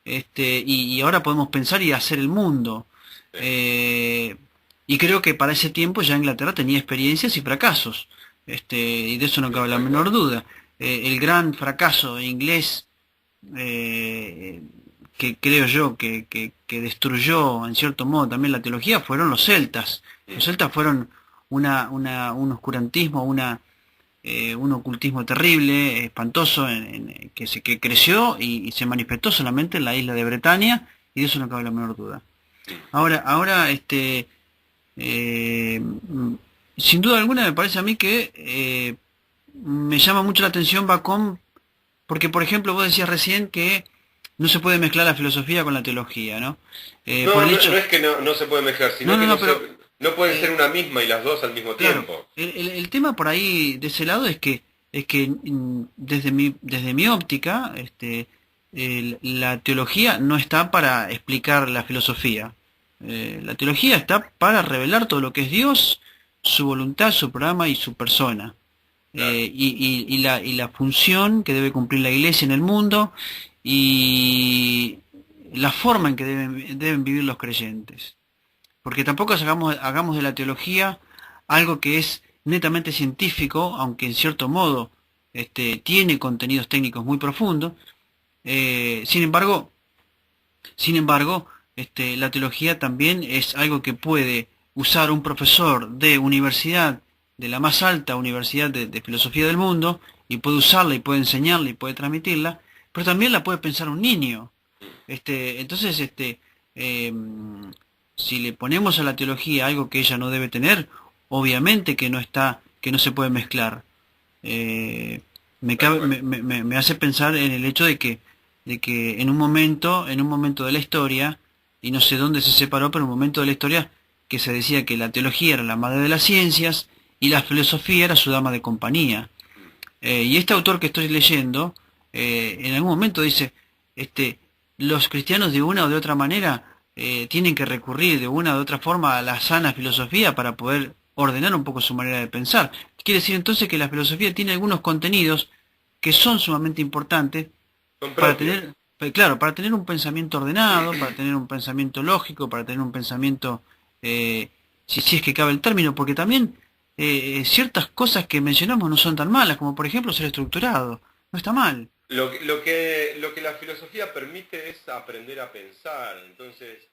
y ahora podemos pensar y hacer el mundo. Y creo que para ese tiempo ya Inglaterra tenía experiencias y fracasos, y de eso no cabe la menor duda. El gran fracaso inglés, que creo yo que destruyó en cierto modo también la teología, fueron los celtas. Los celtas fueron un oscurantismo, un ocultismo terrible, espantoso, que creció y se manifestó solamente en la isla de Bretaña, y de eso no cabe la menor duda. Ahora sin duda alguna me parece a mí que me llama mucho la atención Bacon, porque por ejemplo vos decías recién que no se puede mezclar la filosofía con la teología, ¿no? No es que no se puede mezclar, sino que no pueden ser una misma y las dos al mismo tiempo. El tema por ahí de ese lado es que desde mi óptica, la teología no está para explicar la filosofía. La teología está para revelar todo lo que es Dios, su voluntad, su programa y su persona. Claro. Y la función que debe cumplir la Iglesia en el mundo y la forma en que deben vivir los creyentes. Porque tampoco hagamos de la teología algo que es netamente científico, aunque en cierto modo tiene contenidos técnicos muy profundos. Sin embargo, la teología también es algo que puede usar un profesor de universidad, de la más alta universidad de filosofía del mundo, y puede usarla y puede enseñarla y puede transmitirla, pero también la puede pensar un niño. Entonces, si le ponemos a la teología algo que ella no debe tener, obviamente que no se puede mezclar. tal cual. Me hace pensar en el hecho de que en un momento de la historia, y no sé dónde se separó, pero en un momento de la historia que se decía que la teología era la madre de las ciencias y la filosofía era su dama de compañía. Mm. Y este autor que estoy leyendo, en algún momento dice, este, los cristianos de una o de otra manera tienen que recurrir de una o de otra forma a la sana filosofía para poder ordenar un poco su manera de pensar. Quiere decir entonces que la filosofía tiene algunos contenidos que son sumamente importantes Son para propios. tener, claro, para tener un pensamiento ordenado, para tener un pensamiento lógico, para tener un pensamiento, si es que cabe el término, porque también ciertas cosas que mencionamos no son tan malas, como por ejemplo ser estructurado, no está mal. Lo que la filosofía permite es aprender a pensar. Entonces,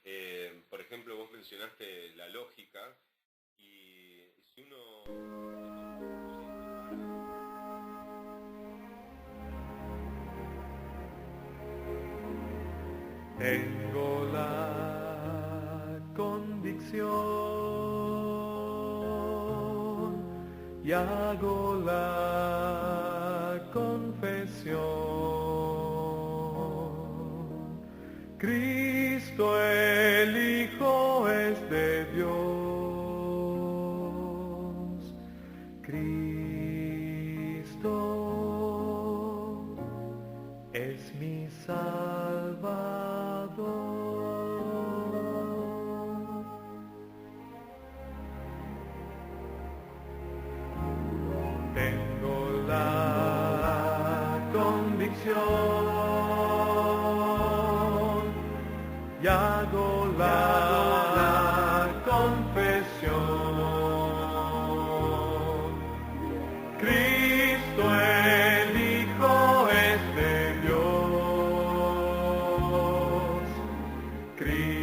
por ejemplo, vos mencionaste la lógica y si uno tengo la convicción y hago la confesión. Cristo el Hijo es de Dios. Cristo es mi Salvador. Tengo la convicción y hago la confesión. Cristo el Hijo es de Dios. Cristo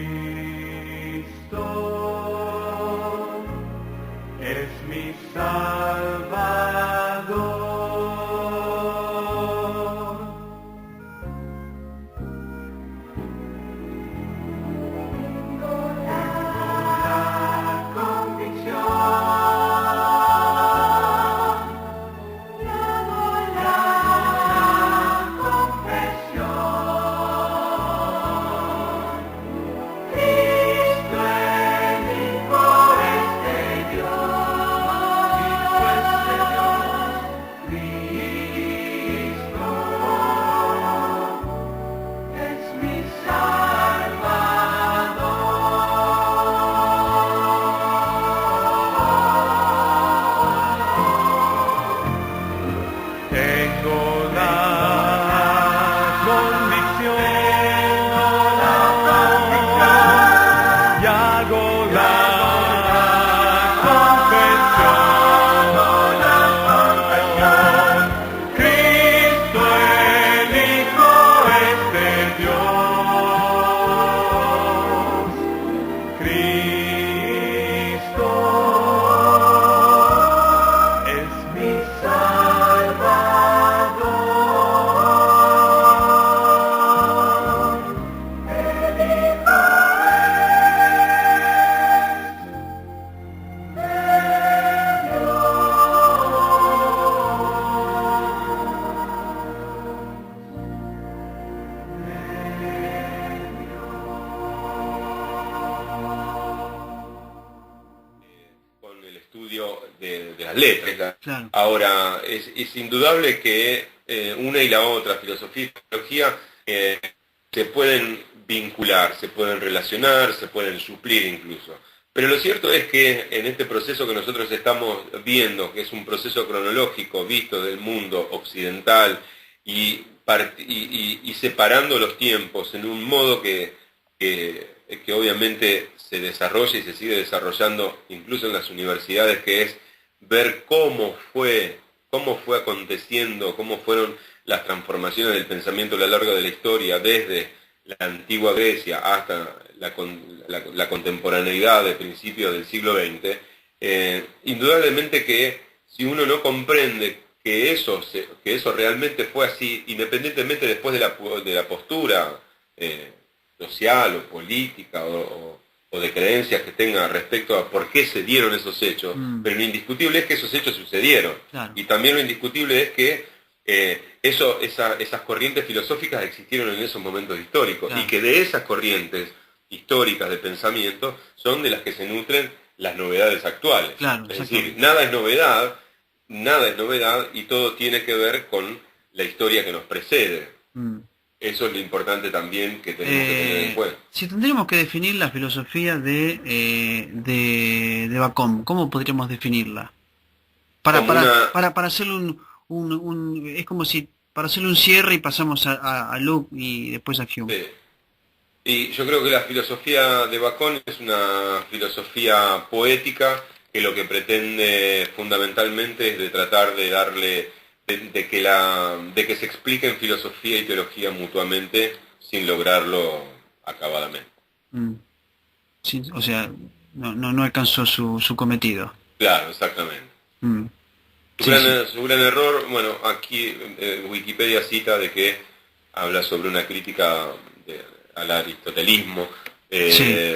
es mi Salvador. Tengo la convicción y hago la confesión. Cristo el Hijo es de Dios. Cristo es mi Salvador. Tengo la convicción y hago la confesión. Cristo el Hijo es de Dios. Cristo es mi Salvador. El Hijo es de con el estudio de las letras. Claro. Ahora, es indudable que una y la otra, filosofía y teología, se pueden vincular, se pueden relacionar, se pueden suplir incluso. Pero lo cierto es que en este proceso que nosotros estamos viendo, que es un proceso cronológico visto del mundo occidental y separando los tiempos en un modo que obviamente se desarrolla y se sigue desarrollando incluso en las universidades, que es ver cómo fue aconteciendo, cómo fueron las transformaciones del pensamiento a lo largo de la historia, desde la antigua Grecia hasta la contemporaneidad de principios del siglo XX. Indudablemente que si uno no comprende que eso realmente fue así, independientemente después de la postura social o política o de creencias que tenga respecto a por qué se dieron esos hechos, pero lo indiscutible es que esos hechos sucedieron. Claro. Y también lo indiscutible es que esas corrientes filosóficas existieron en esos momentos históricos, Claro. y que de esas corrientes históricas de pensamiento son de las que se nutren las novedades actuales. Claro, Es decir, exactamente. nada es novedad, y todo tiene que ver con la historia que nos precede. Mm. Eso es lo importante también que tenemos que tener en cuenta. Si tendríamos que definir la filosofía de Bacon, ¿cómo podríamos definirla? Como una, Para hacerle es como si para hacerle un cierre y pasamos a Luke y después a Hume. sí. Y yo creo que la filosofía de Bacon es una filosofía poética que lo que pretende fundamentalmente es de tratar de darle, de que se expliquen filosofía y teología mutuamente sin lograrlo acabadamente. Mm. Sí, o sea, no alcanzó su cometido. Claro, exactamente. Mm. Su Sí, gran, sí. su gran error, bueno, aquí Wikipedia cita de que habla sobre una crítica al aristotelismo. Sí,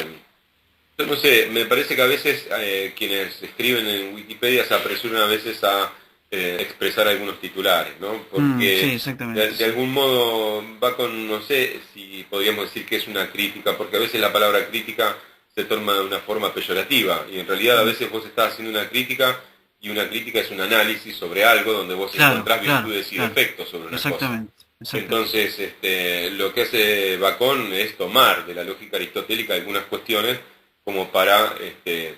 Yo no sé, me parece que a veces quienes escriben en Wikipedia se apresuran a veces a expresar algunos titulares, ¿no? sí, Porque exactamente. de algún modo no sé si podríamos decir que es una crítica, porque a veces la palabra crítica se toma de una forma peyorativa, y en realidad a Mm. veces vos estás haciendo una crítica, y una crítica es un análisis sobre algo donde vos Claro, encontrás claro, virtudes y claro. defectos sobre una cosa. Exactamente, exactamente. Entonces, lo que hace Bacon es tomar de la lógica aristotélica algunas cuestiones como para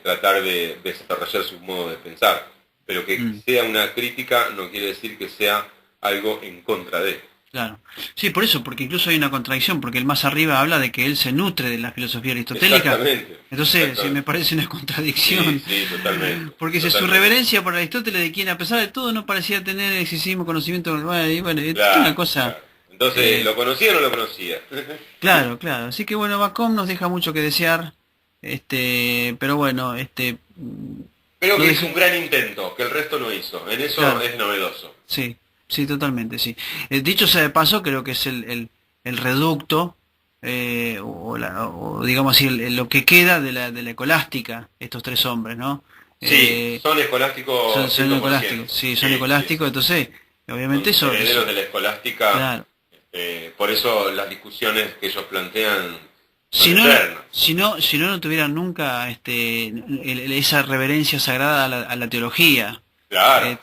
tratar de desarrollar su modo de pensar. Pero que Mm. sea una crítica no quiere decir que sea algo en contra de. Claro. Sí, por eso, porque incluso hay una contradicción, porque el más arriba habla de que él se nutre de la filosofía aristotélica. Exactamente. Entonces, sí, me Exactamente. parece una contradicción. Sí, sí, totalmente. Porque si su Totalmente. reverencia por Aristóteles, de quien a pesar de todo no parecía tener excesivo conocimiento, bueno, es una Claro, cosa. claro. Entonces, eh, ¿lo conocía o no lo conocía? claro, claro. Así que bueno, Bacon nos deja mucho que desear, pero bueno, Creo lo que es deja, un gran intento, que el resto no hizo. En eso claro. es novedoso. Sí, sí, totalmente, sí. Dicho sea de paso, creo que es el reducto, o digamos así, lo que queda de la escolástica, estos tres hombres, ¿no? Sí, Eh, son escolásticos son 100%. escolásticos, sí, son Sí, sí, escolásticos, sí. entonces, obviamente Son herederos eso, de la escolástica, claro. por eso las discusiones que ellos plantean son Si no, eternas. si no tuvieran nunca esa reverencia sagrada a la teología, Claro,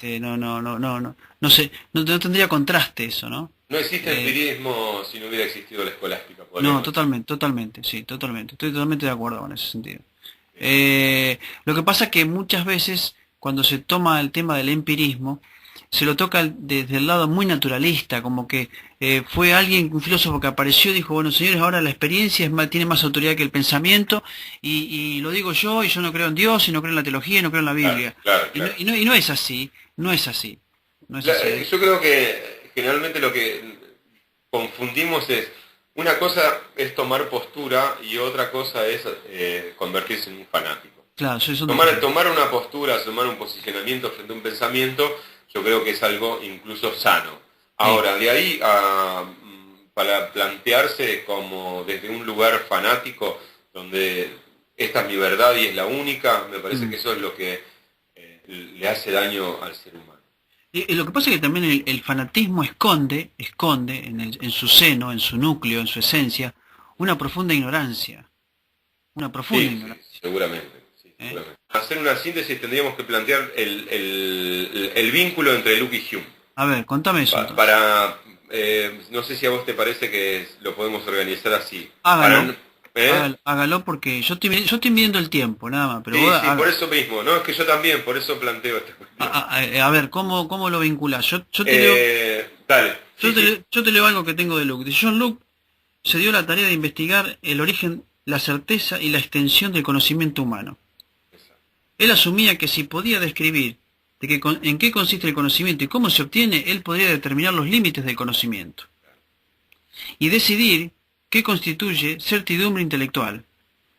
no sé, no tendría contraste eso, ¿no? no existe Eh, empirismo si no hubiera existido la escolástica, No, podríamos decir. totalmente, sí, totalmente. Estoy totalmente de acuerdo con ese sentido. Lo que pasa es que muchas veces, cuando se toma el tema del empirismo, se lo toca desde el lado muy naturalista, como que fue alguien, un filósofo que apareció y dijo, bueno, señores, ahora la experiencia tiene más autoridad que el pensamiento, y lo digo yo, y yo no creo en Dios, y no creo en la teología, y no creo en la Claro, Biblia. claro, Y no, claro. y no, y no es así, no es así, no es así. Yo creo que generalmente lo que confundimos es, una cosa es tomar postura y otra cosa es convertirse en un fanático. Claro, son dos cosas. Tomar una postura, tomar un posicionamiento frente a un pensamiento, yo creo que es algo incluso sano. Sí. Ahora, de ahí para plantearse como desde un lugar fanático, donde esta es mi verdad y es la única, me parece Mm. que eso es lo que le hace daño al ser humano. Y lo que pasa es que también el fanatismo esconde en su seno, en su núcleo, en su esencia, una profunda ignorancia. Una profunda Sí, sí, ignorancia. seguramente. Sí, ¿Eh? seguramente. Para hacer una síntesis tendríamos que plantear el vínculo entre Luke y Hume. A ver, contame eso entonces. No sé si a vos te parece que lo podemos organizar así. Hágalo, ¿Eh? hágalo porque yo estoy midiendo el tiempo, nada más, pero Sí, vos sí, por eso mismo. No, es que yo también, por eso planteo esta cuestión. a ver, ¿cómo lo vinculás? Yo te leo, Dale. Sí, sí. yo te leo algo que tengo de Luke. Dice, John Luke se dio la tarea de investigar el origen, la certeza y la extensión del conocimiento humano. Él asumía que si podía describir en qué consiste el conocimiento y cómo se obtiene, él podría determinar los límites del conocimiento y decidir qué constituye certidumbre intelectual.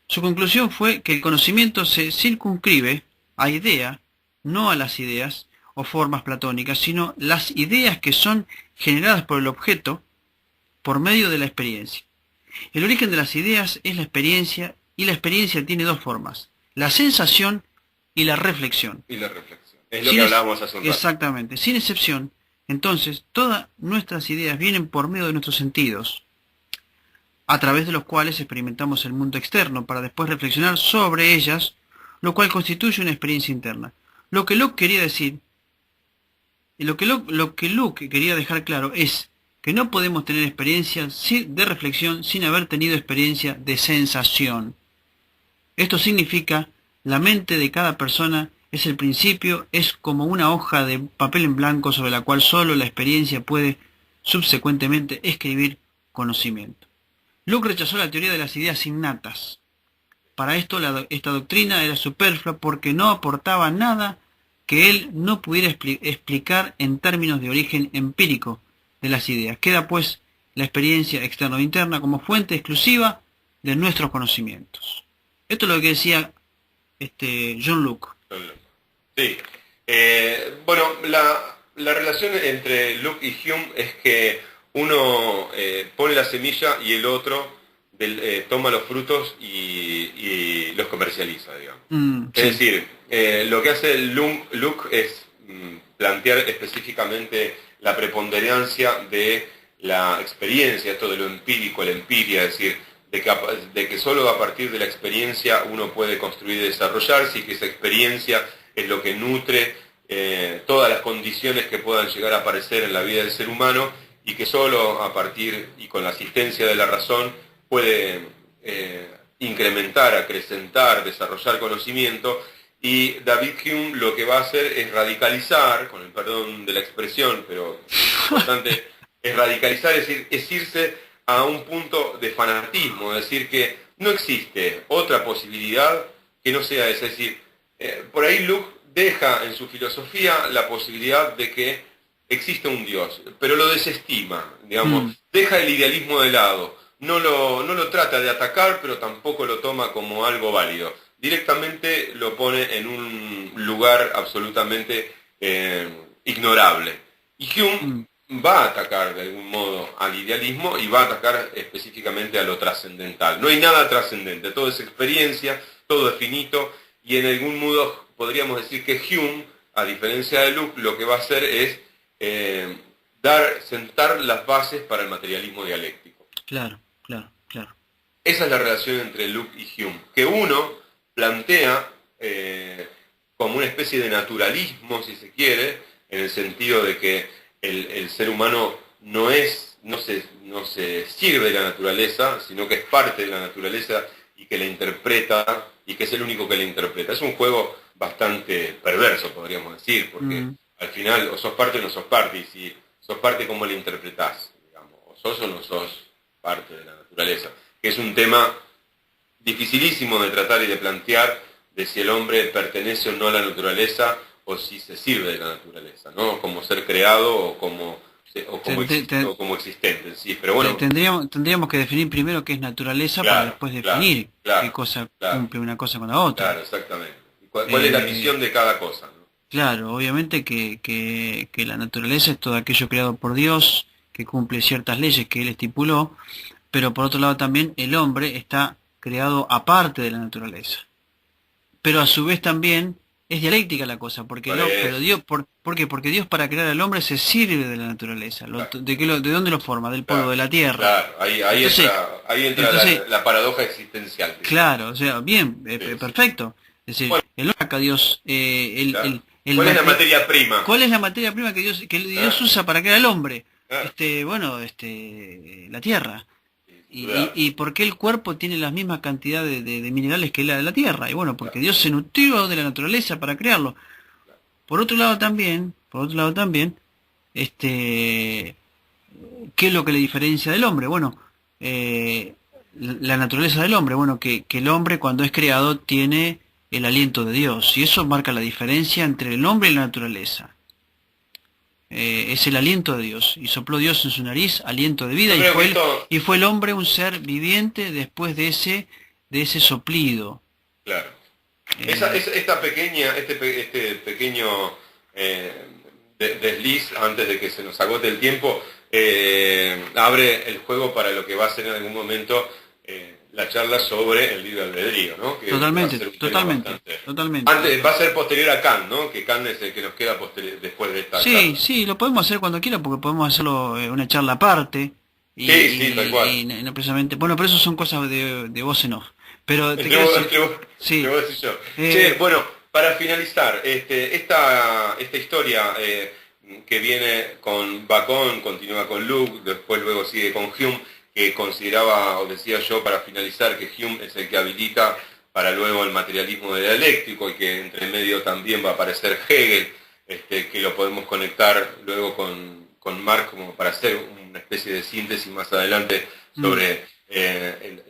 Su conclusión fue que el conocimiento se circunscribe a idea, no a las ideas o formas platónicas, sino las ideas que son generadas por el objeto por medio de la experiencia. El origen de las ideas es la experiencia, y la experiencia tiene dos formas: la sensación y la reflexión. Y la reflexión. Es lo Sin que ex- hablábamos hace un rato. Exactamente. Sin excepción, Entonces, todas nuestras ideas vienen por medio de nuestros sentidos, a través de los cuales experimentamos el mundo externo, para después reflexionar sobre ellas, lo cual constituye una experiencia interna. Lo que Locke quería decir, y lo que Locke quería dejar claro es que no podemos tener experiencia de reflexión sin haber tenido experiencia de sensación. Esto significa, la mente de cada persona es el principio, es como una hoja de papel en blanco sobre la cual solo la experiencia puede subsecuentemente escribir conocimiento. Locke rechazó la teoría de las ideas innatas. Para esto esta doctrina era superflua porque no aportaba nada que él no pudiera explicar en términos de origen empírico de las ideas. Queda pues la experiencia externa o interna como fuente exclusiva de nuestros conocimientos. Esto es lo que decía John Locke. Sí. Bueno, la relación entre Locke y Hume es que uno pone la semilla y el otro toma los frutos y los comercializa, digamos. Es decir, lo que hace Locke es plantear específicamente la preponderancia de la experiencia, esto de lo empírico, la empiria, es decir, de que solo a partir de la experiencia uno puede construir y desarrollarse, y que esa experiencia es lo que nutre todas las condiciones que puedan llegar a aparecer en la vida del ser humano, y que solo a partir y con la asistencia de la razón puede incrementar, acrecentar, desarrollar conocimiento. Y David Hume lo que va a hacer es radicalizar, con el perdón de la expresión, pero importante, es radicalizar, es irse a un punto de fanatismo, es decir, que no existe otra posibilidad que no sea esa. Es decir, por ahí Locke deja en su filosofía la posibilidad de que existe un Dios, pero lo desestima, digamos, deja el idealismo de lado, no lo trata de atacar, pero tampoco lo toma como algo válido. Directamente lo pone en un lugar absolutamente ignorable. Y Hume va a atacar de algún modo al idealismo y va a atacar específicamente a lo trascendental. No hay nada trascendente, todo es experiencia, todo es finito, y en algún modo podríamos decir que Hume, a diferencia de Locke, lo que va a hacer es sentar las bases para el materialismo dialéctico. Claro. Esa es la relación entre Locke y Hume, que uno plantea como una especie de naturalismo, si se quiere, en el sentido de que el ser humano no se sirve de la naturaleza, sino que es parte de la naturaleza y que la interpreta, y que es el único que la interpreta. Es un juego bastante perverso, podríamos decir, porque al final o sos parte o no sos parte, y si sos parte, ¿cómo la interpretás? Digamos, o sos o no sos parte de la naturaleza, que es un tema dificilísimo de tratar y de plantear, de si el hombre pertenece o no a la naturaleza, o si se sirve de la naturaleza, ¿no? Como ser creado o como existente. Sí, pero bueno, tendríamos que definir primero qué es naturaleza, para después definir qué cosa cumple una cosa con la otra. Claro, exactamente. ¿Cuál es la misión de cada cosa, ¿no? Claro, obviamente que la naturaleza es todo aquello creado por Dios, que cumple ciertas leyes que Él estipuló, pero por otro lado también el hombre está creado aparte de la naturaleza. Pero a su vez también es dialéctica la cosa, porque ¿por qué? Porque Dios, para crear al hombre, se sirve de la naturaleza. ¿De dónde lo forma? Del polvo de la tierra. Claro, ahí entra la paradoja existencial. Claro, o sea, bien, perfecto. Es decir, el hombre acá Dios, ¿cuál es la materia prima? ¿Cuál es la materia prima que Dios usa para crear al hombre? La tierra. Y por qué el cuerpo tiene la misma cantidad de minerales que la tierra. Y bueno, porque Dios se nutrió de la naturaleza para crearlo. Por otro lado también, ¿qué es lo que le diferencia del hombre? Bueno, la naturaleza del hombre, bueno, que el hombre, cuando es creado, tiene el aliento de Dios, y eso marca la diferencia entre el hombre y la naturaleza. Es el aliento de Dios, y sopló Dios en su nariz aliento de vida, y fue el hombre un ser viviente después de ese soplido. Claro. Este pequeño desliz, antes de que se nos agote el tiempo, abre el juego para lo que va a ser en algún momento la charla sobre el libre albedrío, ¿no? Que Totalmente, va a ser un tema totalmente, bastante... totalmente. Antes, va a ser posterior a Kant, ¿no? Que Kant es el que nos queda después de esta Sí, charla. sí, lo podemos hacer cuando quiera porque podemos hacerlo una charla aparte Sí, sí, tal cual. y no precisamente, bueno, pero eso son cosas de voz en off. Pero te Entre quiero vos, decir, entre sí, vos y yo. eh, Che, bueno, para finalizar, esta historia que viene con Bacon, continúa con Luke, después luego sigue con Hume, que consideraba, o decía yo para finalizar, que Hume es el que habilita para luego el materialismo dialéctico y que entre medio también va a aparecer Hegel, que lo podemos conectar luego con Marx como para hacer una especie de síntesis más adelante sobre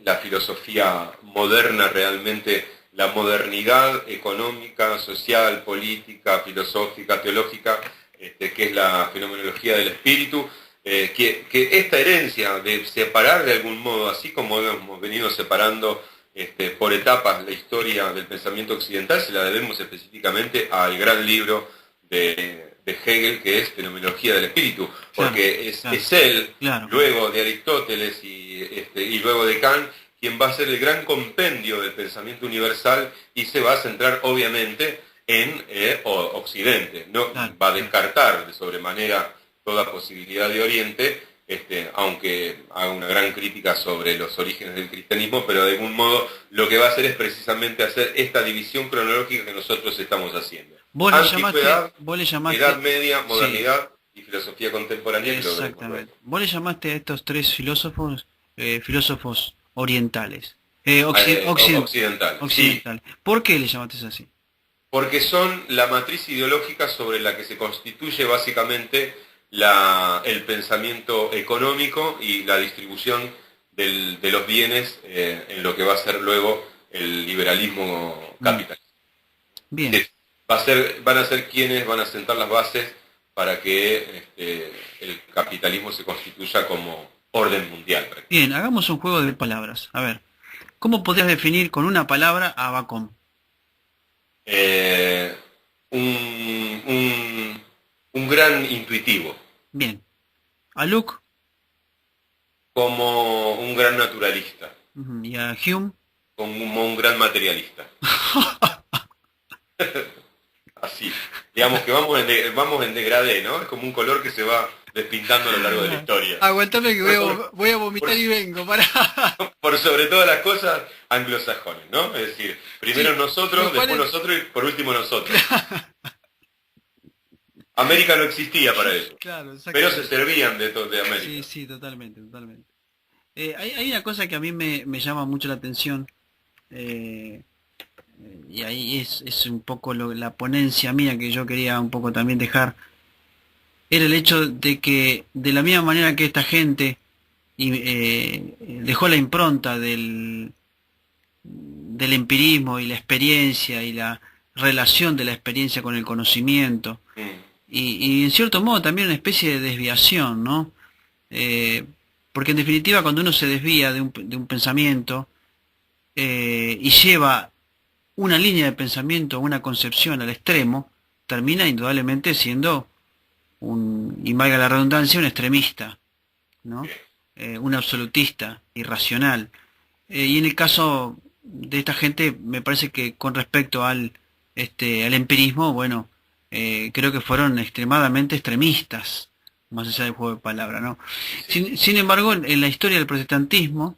la filosofía moderna, realmente la modernidad económica, social, política, filosófica, teológica, que es la fenomenología del espíritu, que esta herencia de separar de algún modo, así como hemos venido separando por etapas la historia del pensamiento occidental, se la debemos específicamente al gran libro de Hegel, que es Fenomenología del Espíritu, porque claro, es él, claro. luego de Aristóteles y luego de Kant, quien va a ser el gran compendio del pensamiento universal y se va a centrar obviamente en Occidente. No Claro, va a descartar de sobremanera toda posibilidad de Oriente, aunque haga una gran crítica sobre los orígenes del cristianismo, pero de algún modo lo que va a hacer es precisamente hacer esta división cronológica que nosotros estamos haciendo. Antigüedad, vos le llamaste, Edad Media, sí, modernidad y filosofía contemporánea. exactamente. Vos le llamaste a estos tres filósofos, filósofos orientales, Occidental. Sí, occidentales. ¿Por qué le llamaste así? porque son la matriz ideológica sobre la que se constituye básicamente el pensamiento económico y la distribución de los bienes en lo que va a ser luego el liberalismo capitalista. Bien. Van a ser quienes van a sentar las bases para que el capitalismo se constituya como orden mundial. Bien, hagamos un juego de palabras. A ver, ¿cómo podrías definir con una palabra a Bacon? Un gran intuitivo. Bien. ¿A Luke? Como un gran naturalista. ¿Y a Hume? Como un gran materialista. Así. Digamos que vamos en degradé, ¿no? Es como un color que se va despintando a lo largo de la historia. Aguantame que voy a vomitar y vengo, para. Por sobre todas las cosas anglosajones, ¿no? Es decir, primero Sí, nosotros, después nosotros y por último nosotros. América no existía para eso. Claro, pero se servían de América. Sí, sí, totalmente, totalmente. Hay una cosa que a mí me llama mucho la atención, y ahí es un poco la ponencia mía que yo quería un poco también dejar, era el hecho de que de la misma manera que esta gente dejó la impronta del empirismo y la experiencia y la relación de la experiencia con el conocimiento, y en cierto modo también una especie de desviación, ¿no? Porque en definitiva cuando uno se desvía de un pensamiento y lleva una línea de pensamiento, una concepción al extremo, termina indudablemente siendo y valga la redundancia, un extremista, ¿no? Un absolutista, irracional. Y en el caso de esta gente, me parece que con respecto al empirismo, bueno, creo que fueron extremadamente extremistas, más allá del juego de palabras, ¿no? Sin embargo, en la historia del protestantismo,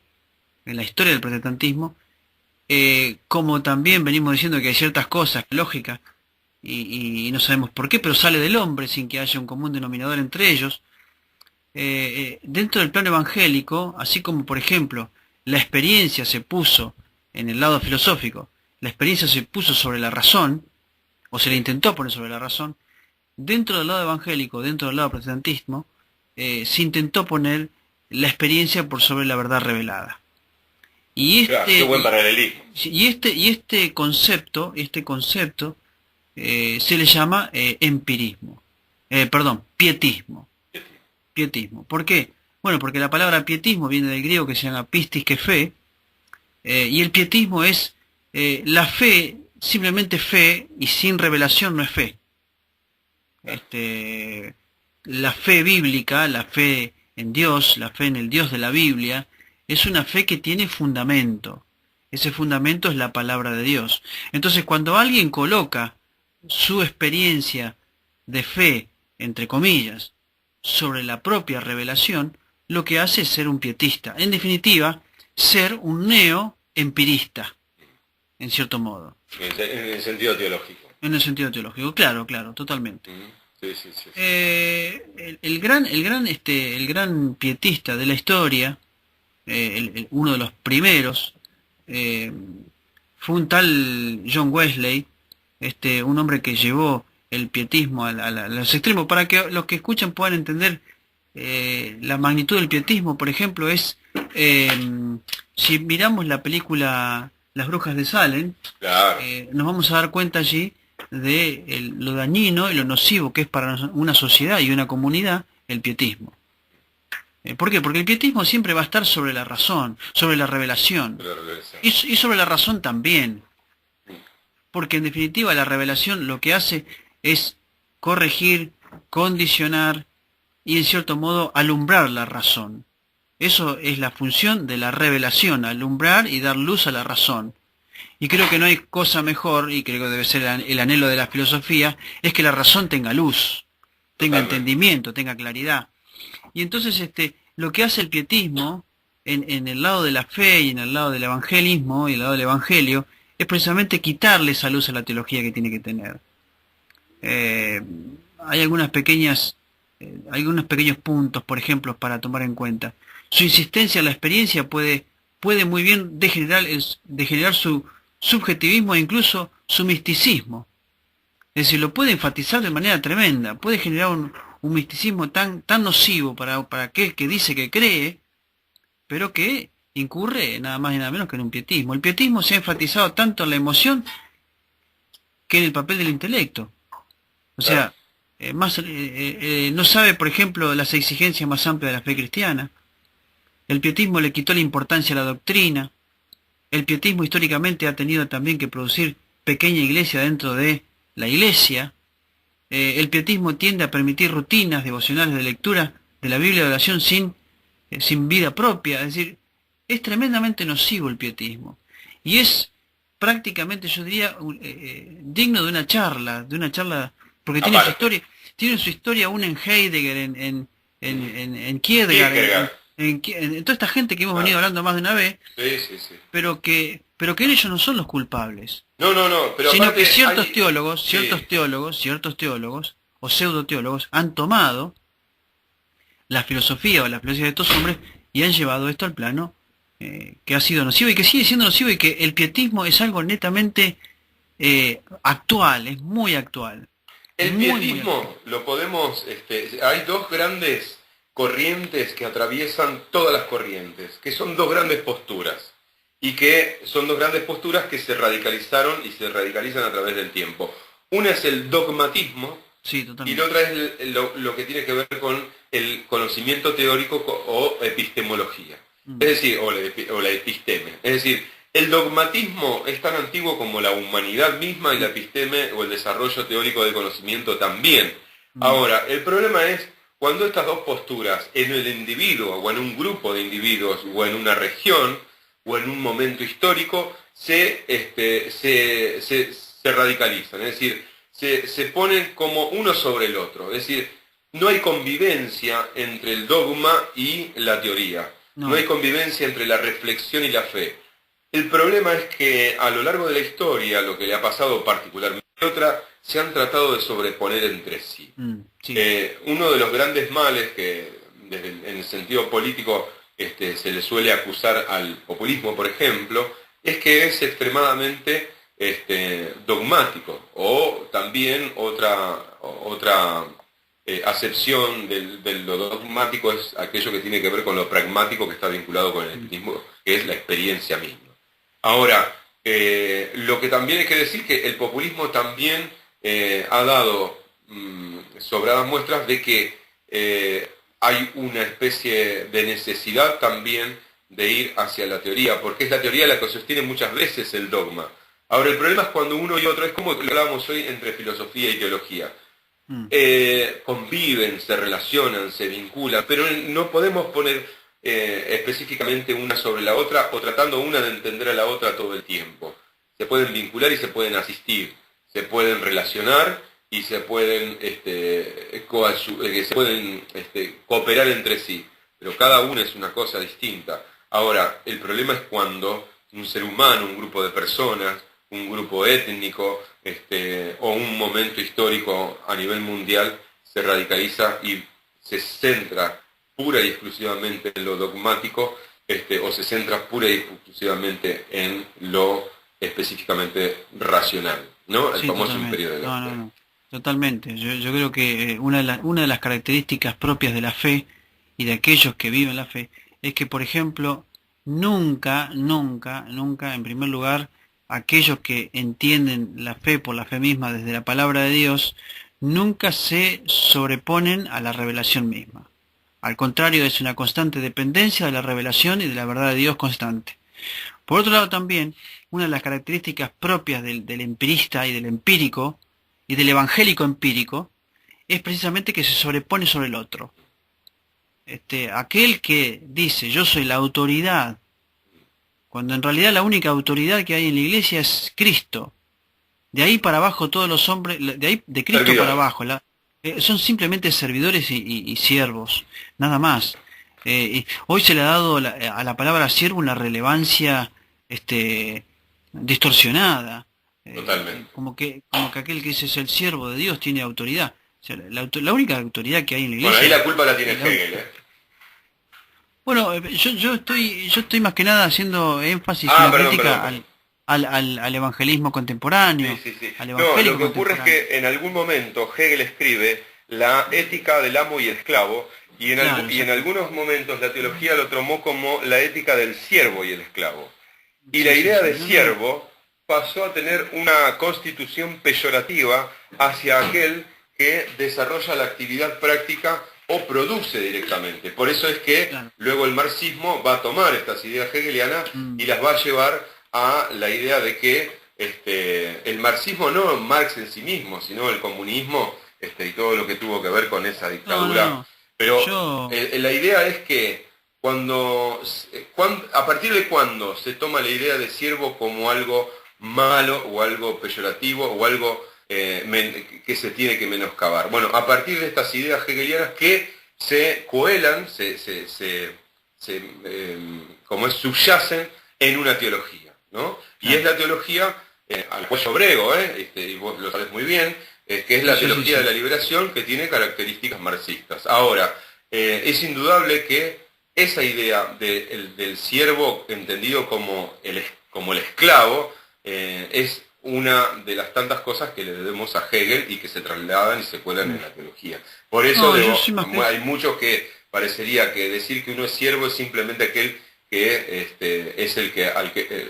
como también venimos diciendo que hay ciertas cosas lógicas, y no sabemos por qué, pero sale del hombre sin que haya un común denominador entre ellos, dentro del plano evangélico, así como por ejemplo la experiencia se puso en el lado filosófico, la experiencia se puso sobre la razón, o se le intentó poner sobre la razón, dentro del lado evangélico, dentro del lado protestantismo, se intentó poner la experiencia por sobre la verdad revelada. Y qué buen paralelismo. Y este concepto se le llama empirismo, pietismo. Pietismo. ¿Por qué? Bueno, porque la palabra pietismo viene del griego que se llama pistis, que fe, y el pietismo es la fe, simplemente fe, y sin revelación no es fe. La fe bíblica, la fe en Dios, la fe en el Dios de la Biblia, es una fe que tiene fundamento. Ese fundamento es la palabra de Dios. Entonces, cuando alguien coloca su experiencia de fe, entre comillas, sobre la propia revelación, lo que hace es ser un pietista. En definitiva, ser un neo-empirista, en cierto modo. En el sentido teológico. En el sentido teológico, claro, totalmente. Sí, sí, sí. El gran pietista de la historia, uno de los primeros, fue un tal John Wesley, un hombre que llevó el pietismo a los extremos. Para que los que escuchan puedan entender la magnitud del pietismo, por ejemplo, es si miramos la película Las Brujas de Salem, Claro. nos vamos a dar cuenta allí de lo dañino y lo nocivo que es para una sociedad y una comunidad el pietismo. ¿Por qué? Porque el pietismo siempre va a estar sobre la razón, sobre la revelación, y sobre la razón también. Porque en definitiva la revelación lo que hace es corregir, condicionar y en cierto modo alumbrar la razón. Eso es la función de la revelación, alumbrar y dar luz a la razón. Y creo que no hay cosa mejor, y creo que debe ser el anhelo de la filosofía, es que la razón tenga luz, tenga entendimiento, tenga claridad. Y entonces lo que hace el pietismo en el lado de la fe y en el lado del evangelismo y el lado del evangelio es precisamente quitarle esa luz a la teología que tiene que tener. Hay algunos pequeños puntos, por ejemplo, para tomar en cuenta. Su insistencia en la experiencia puede muy bien degenerar su subjetivismo e incluso su misticismo. Es decir, lo puede enfatizar de manera tremenda, puede generar un misticismo tan nocivo para aquel que dice que cree, pero que incurre nada más y nada menos que en un pietismo. El pietismo se ha enfatizado tanto en la emoción que en el papel del intelecto. O sea, no sabe, por ejemplo, las exigencias más amplias de la fe cristiana. El pietismo le quitó la importancia a la doctrina. El pietismo históricamente ha tenido también que producir pequeña iglesia dentro de la iglesia. El pietismo tiende a permitir rutinas devocionales de lectura de la Biblia de oración sin vida propia. Es decir, es tremendamente nocivo el pietismo. Y es prácticamente, yo diría, digno de una charla, porque tiene su historia aún en Heidegger, en Kierkegaard, en toda esta gente que hemos venido hablando más de una vez, Sí. pero que ellos no son los culpables. No, pero sino que ciertos teólogos o pseudoteólogos han tomado la filosofía o la filosofía de estos hombres y han llevado esto al plano que ha sido nocivo y que sigue siendo nocivo, y que el pietismo es algo netamente actual, es muy actual. El pietismo lo podemos, hay dos grandes corrientes que atraviesan todas las corrientes, que son dos grandes posturas, y que son dos grandes posturas que se radicalizaron y se radicalizan a través del tiempo. Una es el dogmatismo, sí, y la otra es lo que tiene que ver con el conocimiento teórico o epistemología, es decir, o la episteme. Es decir, el dogmatismo es tan antiguo como la humanidad misma, y la episteme o el desarrollo teórico del conocimiento también. Ahora, el problema es cuando estas dos posturas, en el individuo o en un grupo de individuos o en una región o en un momento histórico, se radicalizan, es decir, se ponen como uno sobre el otro. Es decir, no hay convivencia entre el dogma y la teoría, no hay convivencia entre la reflexión y la fe. El problema es que a lo largo de la historia, lo que le ha pasado particularmente a otra, se han tratado de sobreponer entre sí. Uno de los grandes males que en el sentido político se le suele acusar al populismo, por ejemplo, es que es extremadamente dogmático, o también otra acepción de lo dogmático es aquello que tiene que ver con lo pragmático, que está vinculado con el empirismo, que es la experiencia misma. Ahora, lo que también hay que decir que el populismo también ha dado sobradas muestras de que hay una especie de necesidad también de ir hacia la teoría, porque es la teoría la que sostiene muchas veces el dogma. Ahora, el problema es cuando uno y otro, es como lo hablábamos hoy entre filosofía y teología. Conviven, se relacionan, se vinculan, pero no podemos poner específicamente una sobre la otra o tratando una de entender a la otra todo el tiempo. Se pueden vincular y se pueden asistir, se pueden relacionar y se pueden, cooperar entre sí, pero cada una es una cosa distinta. Ahora, el problema es cuando un ser humano, un grupo de personas, un grupo étnico, o un momento histórico a nivel mundial se radicaliza y se centra pura y exclusivamente en lo dogmático, o se centra pura y exclusivamente en lo específicamente racional, ¿no? El Sí, famoso totalmente. imperio de la No, fe. no, no. Totalmente. Yo creo que una de las características propias de la fe y de aquellos que viven la fe es que, por ejemplo, nunca, nunca, nunca, en primer lugar, aquellos que entienden la fe por la fe misma desde la palabra de Dios, nunca se sobreponen a la revelación misma. Al contrario, es una constante dependencia de la revelación y de la verdad de Dios constante. Por otro lado también, una de las características propias del empirista y del empírico y del evangélico empírico es precisamente que se sobrepone sobre el otro. Aquel que dice yo soy la autoridad, cuando en realidad la única autoridad que hay en la iglesia es Cristo. De ahí para abajo todos los hombres, de ahí de Cristo para Servidores. abajo, son simplemente servidores y siervos, nada más. Y hoy se le ha dado a la palabra siervo una relevancia distorsionada, Totalmente. como que aquel que dice es el siervo de Dios tiene autoridad. O sea, la única autoridad que hay en la Bueno, ahí iglesia. la culpa la tiene es la- Hegel, Bueno, yo estoy más que nada haciendo énfasis, Ah, una perdón, crítica perdón. al evangelismo contemporáneo, Sí, sí, sí. al No, lo evangélico que ocurre es contemporáneo. que en algún momento Hegel escribe la ética del amo y el esclavo, Claro, y en exacto. algunos momentos la teología lo tomó como la ética del siervo y el esclavo. Y la Sí, sí, idea sí. de No, no, siervo pasó a tener una constitución peyorativa hacia aquel que desarrolla la actividad práctica o produce directamente. Por eso es que claro. luego el marxismo va a tomar estas ideas hegelianas Mm. y las va a llevar a la idea de que el marxismo no Marx en sí mismo, sino el comunismo y todo lo que tuvo que ver con esa No, dictadura. no, no. Pero Yo, la idea es que a partir de cuando se toma la idea de siervo como algo malo o algo peyorativo o algo que se tiene que menoscabar. Bueno, a partir de estas ideas hegelianas que se cuelan, como es, subyacen en una teología, ¿no? Y claro. es la teología al cuello brego, y vos lo sabés muy bien, que es la Sí, sí, teología de sí. la liberación que tiene características marxistas. Ahora, es indudable que esa idea del siervo entendido como el esclavo es una de las tantas cosas que le debemos a Hegel y que se trasladan y se cuelan Mm. en la teología. Por eso No, yo soy más que... hay muchos que parecería que decir que uno es siervo es simplemente aquel que es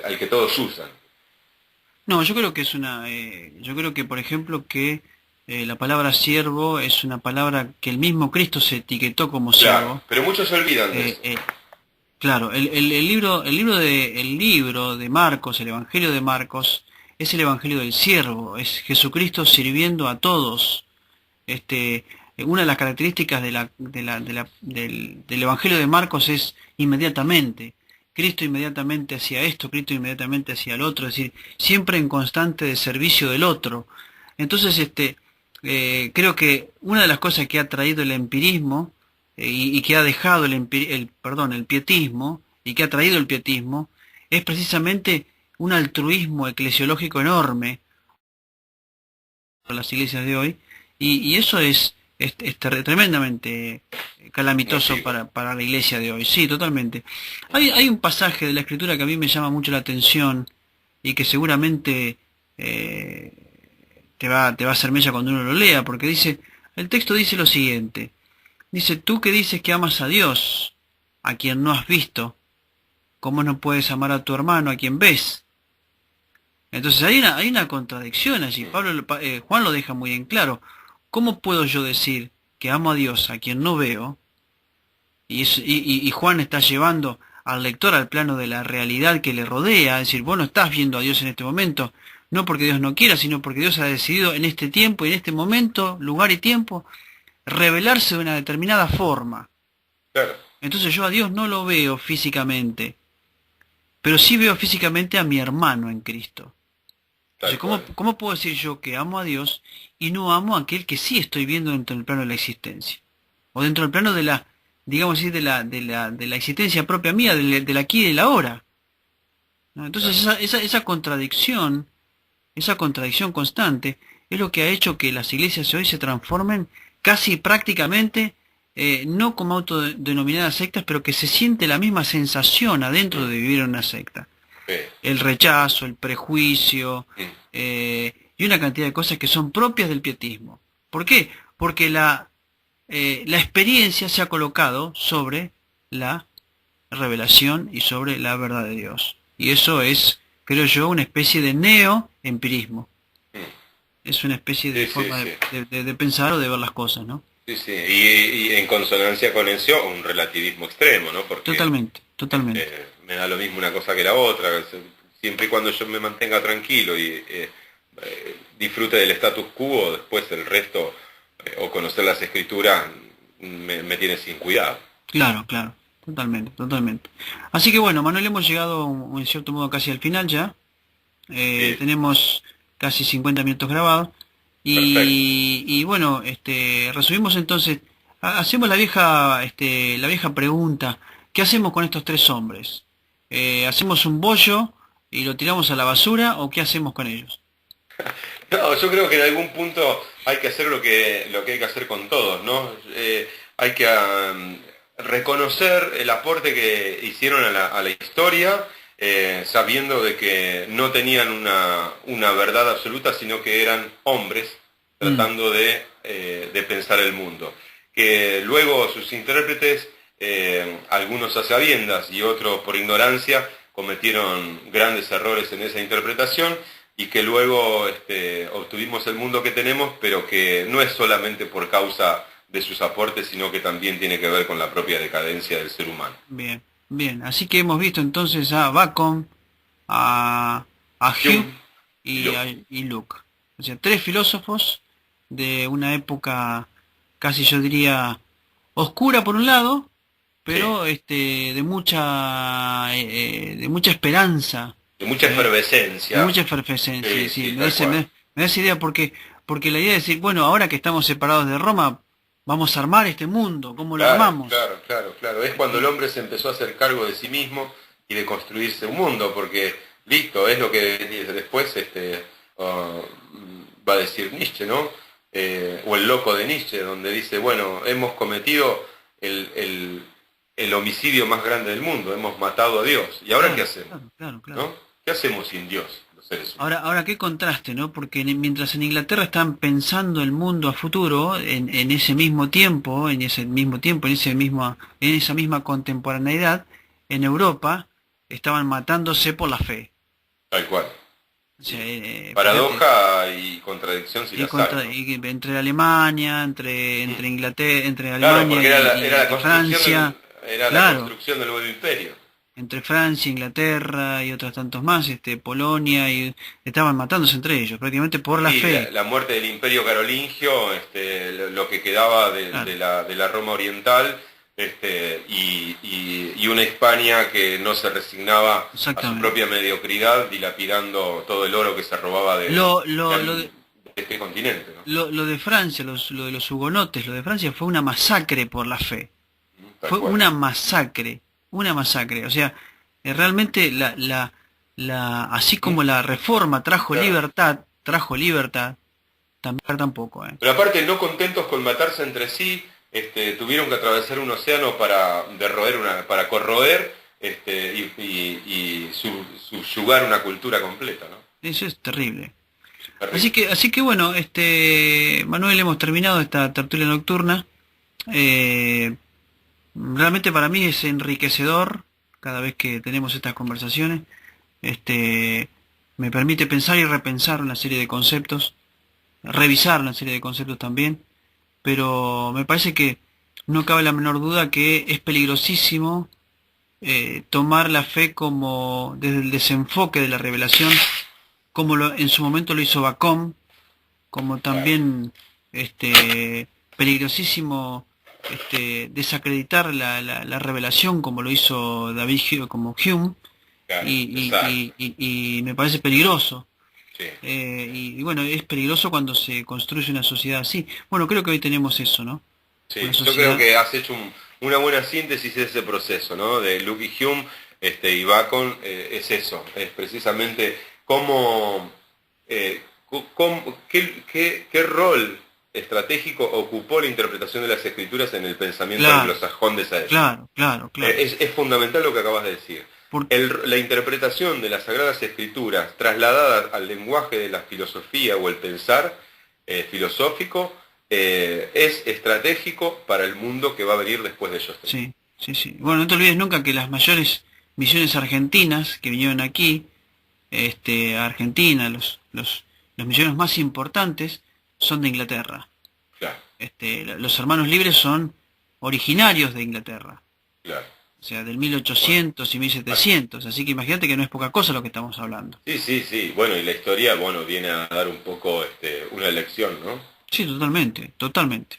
al que todos usan. No, yo creo que yo creo que, por ejemplo, que la palabra siervo es una palabra que el mismo Cristo se etiquetó como Claro, siervo. pero muchos se olvidan de Eh, eso. eh, claro, el libro de Marcos, el Evangelio de Marcos, es el Evangelio del siervo, es Jesucristo sirviendo a todos. Una de las características del Evangelio de Marcos es inmediatamente. Cristo inmediatamente hacía esto, Cristo inmediatamente hacía el otro, es decir, siempre en constante de servicio del otro. Entonces, creo que una de las cosas que ha traído el empirismo y que ha dejado el pietismo y que ha traído el pietismo es precisamente un altruismo eclesiológico enorme para las iglesias de hoy y eso es tremendamente calamitoso Nocivo. para la iglesia de hoy. Sí, totalmente. Hay un pasaje de la Escritura que a mí me llama mucho la atención y que seguramente te va a hacer mella cuando uno lo lea, porque el texto dice lo siguiente. Dice, tú que dices que amas a Dios, a quien no has visto, ¿cómo no puedes amar a tu hermano, a quien ves? Entonces hay una contradicción allí. Juan lo deja muy en claro. ¿Cómo puedo yo decir que amo a Dios, a quien no veo? Y Juan está llevando al lector al plano de la realidad que le rodea, es decir, vos no estás viendo a Dios en este momento, no porque Dios no quiera, sino porque Dios ha decidido en este tiempo y en este momento, lugar y tiempo, revelarse de una determinada forma. Claro. Entonces yo a Dios no lo veo físicamente, pero sí veo físicamente a mi hermano en Cristo. Tal Entonces, cual. ¿cómo puedo decir yo que amo a Dios y no amo a aquel que sí estoy viendo dentro del plano de la existencia? O dentro del plano de la, digamos así, de la existencia propia mía, del aquí y del ahora, ¿no? Entonces Claro. esa contradicción constante es lo que ha hecho que las iglesias hoy se transformen casi prácticamente, no como autodenominadas sectas, pero que se siente la misma sensación adentro Mm, de vivir en una secta. sí, El rechazo, el prejuicio, mm, y una cantidad de cosas que son propias del pietismo. ¿Por qué? Porque la experiencia se ha colocado sobre la revelación y sobre la verdad de Dios. Y eso es, creo yo, una especie de neo-empirismo. mm. Es una especie de Sí, sí, forma sí. de pensar o de ver las cosas, ¿no? Sí, sí. Y en consonancia con eso, un relativismo extremo, ¿no? Porque Totalmente, totalmente. me da lo mismo una cosa que la otra. Siempre y cuando yo me mantenga tranquilo y disfrute del status quo, después el resto, o conocer las escrituras, me tiene sin cuidado. Claro, claro. Totalmente, totalmente. Así que bueno, Manuel, hemos llegado en cierto modo casi al final ya. Sí, Tenemos casi 50 minutos grabados. perfecto. Y bueno, resumimos entonces, hacemos la vieja pregunta, ¿qué hacemos con estos tres hombres? ¿Hacemos un bollo y lo tiramos a la basura o qué hacemos con ellos? No, yo creo que en algún punto hay que hacer lo que hay que hacer con todos, ¿no? Hay que reconocer el aporte que hicieron a la historia, sabiendo de que no tenían una verdad absoluta, sino que eran hombres Mm, tratando de pensar el mundo. Que luego sus intérpretes, algunos a sabiendas y otros por ignorancia, cometieron grandes errores en esa interpretación y que luego obtuvimos el mundo que tenemos, pero que no es solamente por causa de sus aportes, sino que también tiene que ver con la propia decadencia del ser humano. bien, bien. Así que hemos visto entonces a Bacon, a Hugh Jung y y, Luke. y Luke. O sea, tres filósofos de una época casi yo diría oscura por un lado, Sí, pero de mucha esperanza, de mucha ¿eh? De efervescencia. mucha efervescencia, sí, Sí, sí, sí, me da, tal ese- cual. me da esa idea porque la idea de decir, bueno, ahora que estamos separados de Roma, vamos a armar este mundo, ¿cómo lo Claro, armamos? claro, claro, claro. Es cuando el hombre se empezó a hacer cargo de sí mismo y de construirse un mundo, porque listo, es lo que después va a decir Nietzsche, ¿no? O el loco de Nietzsche, donde dice, bueno, hemos cometido el, el, el homicidio más grande del mundo, hemos matado a Dios. ¿Y ahora qué Claro, hacemos? claro, claro, claro. ¿No? ¿Qué hacemos sin Dios, los seres humanos? Ahora qué contraste, ¿no? Porque mientras en Inglaterra están pensando el mundo a futuro, en ese mismo tiempo, en esa misma contemporaneidad, en Europa estaban matándose por la fe. Tal cual. O sea, fíjate, Paradoja y contradicción si y las hay, contra, ¿no? y entre Alemania, entre Mm. Inglaterra, entre Claro, Alemania porque era la y construcción Francia, era la claro, construcción del nuevo imperio. entre Francia, Inglaterra y otros tantos más, Polonia, y estaban matándose entre ellos, prácticamente por la Sí, la, fe. la muerte del imperio carolingio, lo que quedaba de, Claro, de la Roma oriental, y una España que no se resignaba a su exactamente. propia mediocridad, dilapidando todo el oro que se robaba Lo, lo, lo de, de este continente, ¿no? lo de Francia, lo de los hugonotes, lo de Francia fue una masacre por la fe. Tal Fue cual. una masacre, una masacre. O sea, realmente así como la reforma Claro. trajo libertad, también tampoco, ¿eh? Pero aparte, no contentos con matarse entre sí, tuvieron que atravesar un océano para corroer, y subyugar una cultura completa, ¿no? Eso es terrible. Así Terrible. que, así que bueno, Manuel, hemos terminado esta tertulia nocturna. Eh, Realmente para mí es enriquecedor cada vez que tenemos estas conversaciones. Este, Me permite pensar y repensar una serie de conceptos, revisar una serie de conceptos también, pero me parece que no cabe la menor duda que es peligrosísimo tomar la fe como desde el desenfoque de la revelación, como en su momento lo hizo Bacón, como Claro. también peligrosísimo desacreditar la revelación como lo hizo David Hume, como Hume, Claro, y, exacto. y me parece peligroso. Sí. Y bueno, es peligroso cuando se construye una sociedad así. Bueno, creo que hoy tenemos eso, ¿no? Una Sí, yo creo sociedad, que has hecho una buena síntesis de ese proceso, ¿no? De Luke y Hume, y Bacon, es eso, es precisamente cómo, qué rol estratégico ocupó la interpretación de las escrituras en el pensamiento claro, anglosajón de esa época. claro, claro, claro. Es fundamental lo que acabas de decir. Por, La interpretación de las Sagradas Escrituras trasladada al lenguaje de la filosofía o el pensar filosófico es estratégico para el mundo que va a venir después de ellos tres. sí, sí, sí. Bueno, no te olvides nunca que las mayores misiones argentinas que vinieron aquí, a Argentina, los misioneros más importantes son de Inglaterra. Claro, Los hermanos libres son originarios de Inglaterra. claro. O sea, del Bueno, 1800 y 1700. Así que imagínate que no es poca cosa lo que estamos hablando. sí, sí, sí. Bueno, y la historia, bueno, viene a dar un poco una lección, ¿no? Sí, totalmente, totalmente.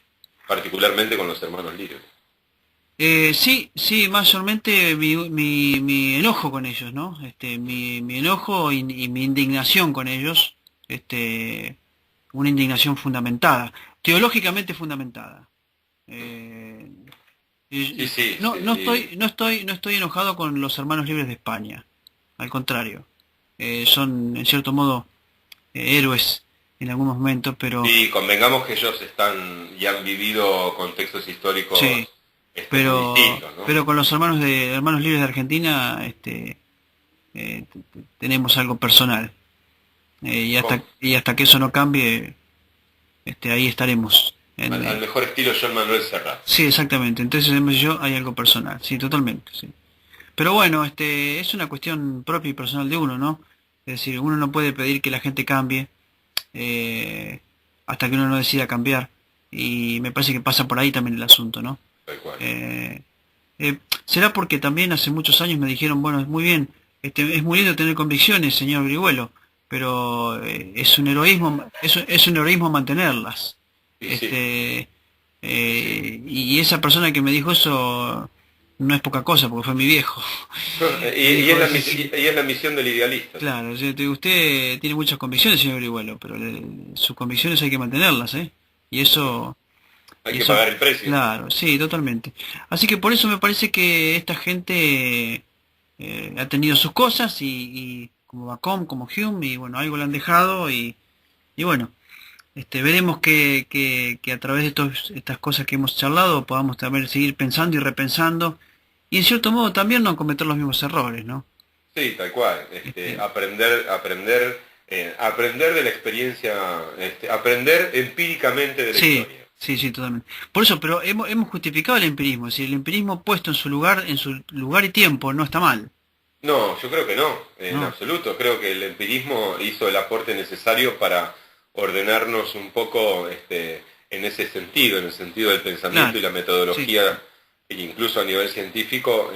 Particularmente con los hermanos libres. Sí, sí, mayormente mi enojo con ellos, ¿no? Mi enojo y mi indignación con ellos, una indignación fundamentada, teológicamente fundamentada. Eh, Sí, sí, no, sí. no estoy enojado con los hermanos libres de España, al contrario. Son, en cierto modo, héroes en algunos momentos, pero Sí, convengamos que ellos están y han vivido contextos históricos sí, muy distintos, ¿no? pero con los hermanos libres de Argentina, tenemos algo personal. ¿Cómo? Y hasta que eso no cambie, ahí estaremos. Al mejor estilo John Manuel Serrat. Sí, exactamente. Entonces, yo hay algo personal. Sí, totalmente. Sí. Pero bueno, es una cuestión propia y personal de uno, ¿no? Es decir, uno no puede pedir que la gente cambie eh, hasta que uno no decida cambiar. Y me parece que pasa por ahí también el asunto, ¿no? Tal cual. Eh, Será porque también hace muchos años me dijeron, bueno, es muy bien, es muy lindo tener convicciones, señor Grihuelo, pero es un heroísmo mantenerlas. Y sí, Este, y sí. y esa persona que me dijo eso no es poca cosa, porque fue mi viejo. Y, Me y dijo, es y es la misión del idealista, ¿no? claro, usted tiene muchas convicciones, señor Grihuelo, pero sus convicciones hay que mantenerlas, ¿eh? Y eso, Hay y que eso, pagar el precio. claro, sí, totalmente. Así que por eso me parece que esta gente ha tenido sus cosas y como Bacon, como Hume, y bueno, algo le han dejado y bueno, veremos que a través de estas cosas que hemos charlado podamos también seguir pensando y repensando y en cierto modo también no cometer los mismos errores, ¿no? Sí, tal cual. Este, Aprender de la experiencia, aprender empíricamente de la sí, historia. sí, sí, totalmente. Por eso, pero hemos justificado el empirismo, es decir, el empirismo puesto en su lugar y tiempo no está mal, No, yo creo que no, en ¿no? absoluto. Creo que el empirismo hizo el aporte necesario para ordenarnos un poco en ese sentido, en el sentido del pensamiento Claro, y la sí, metodología, e incluso a nivel científico,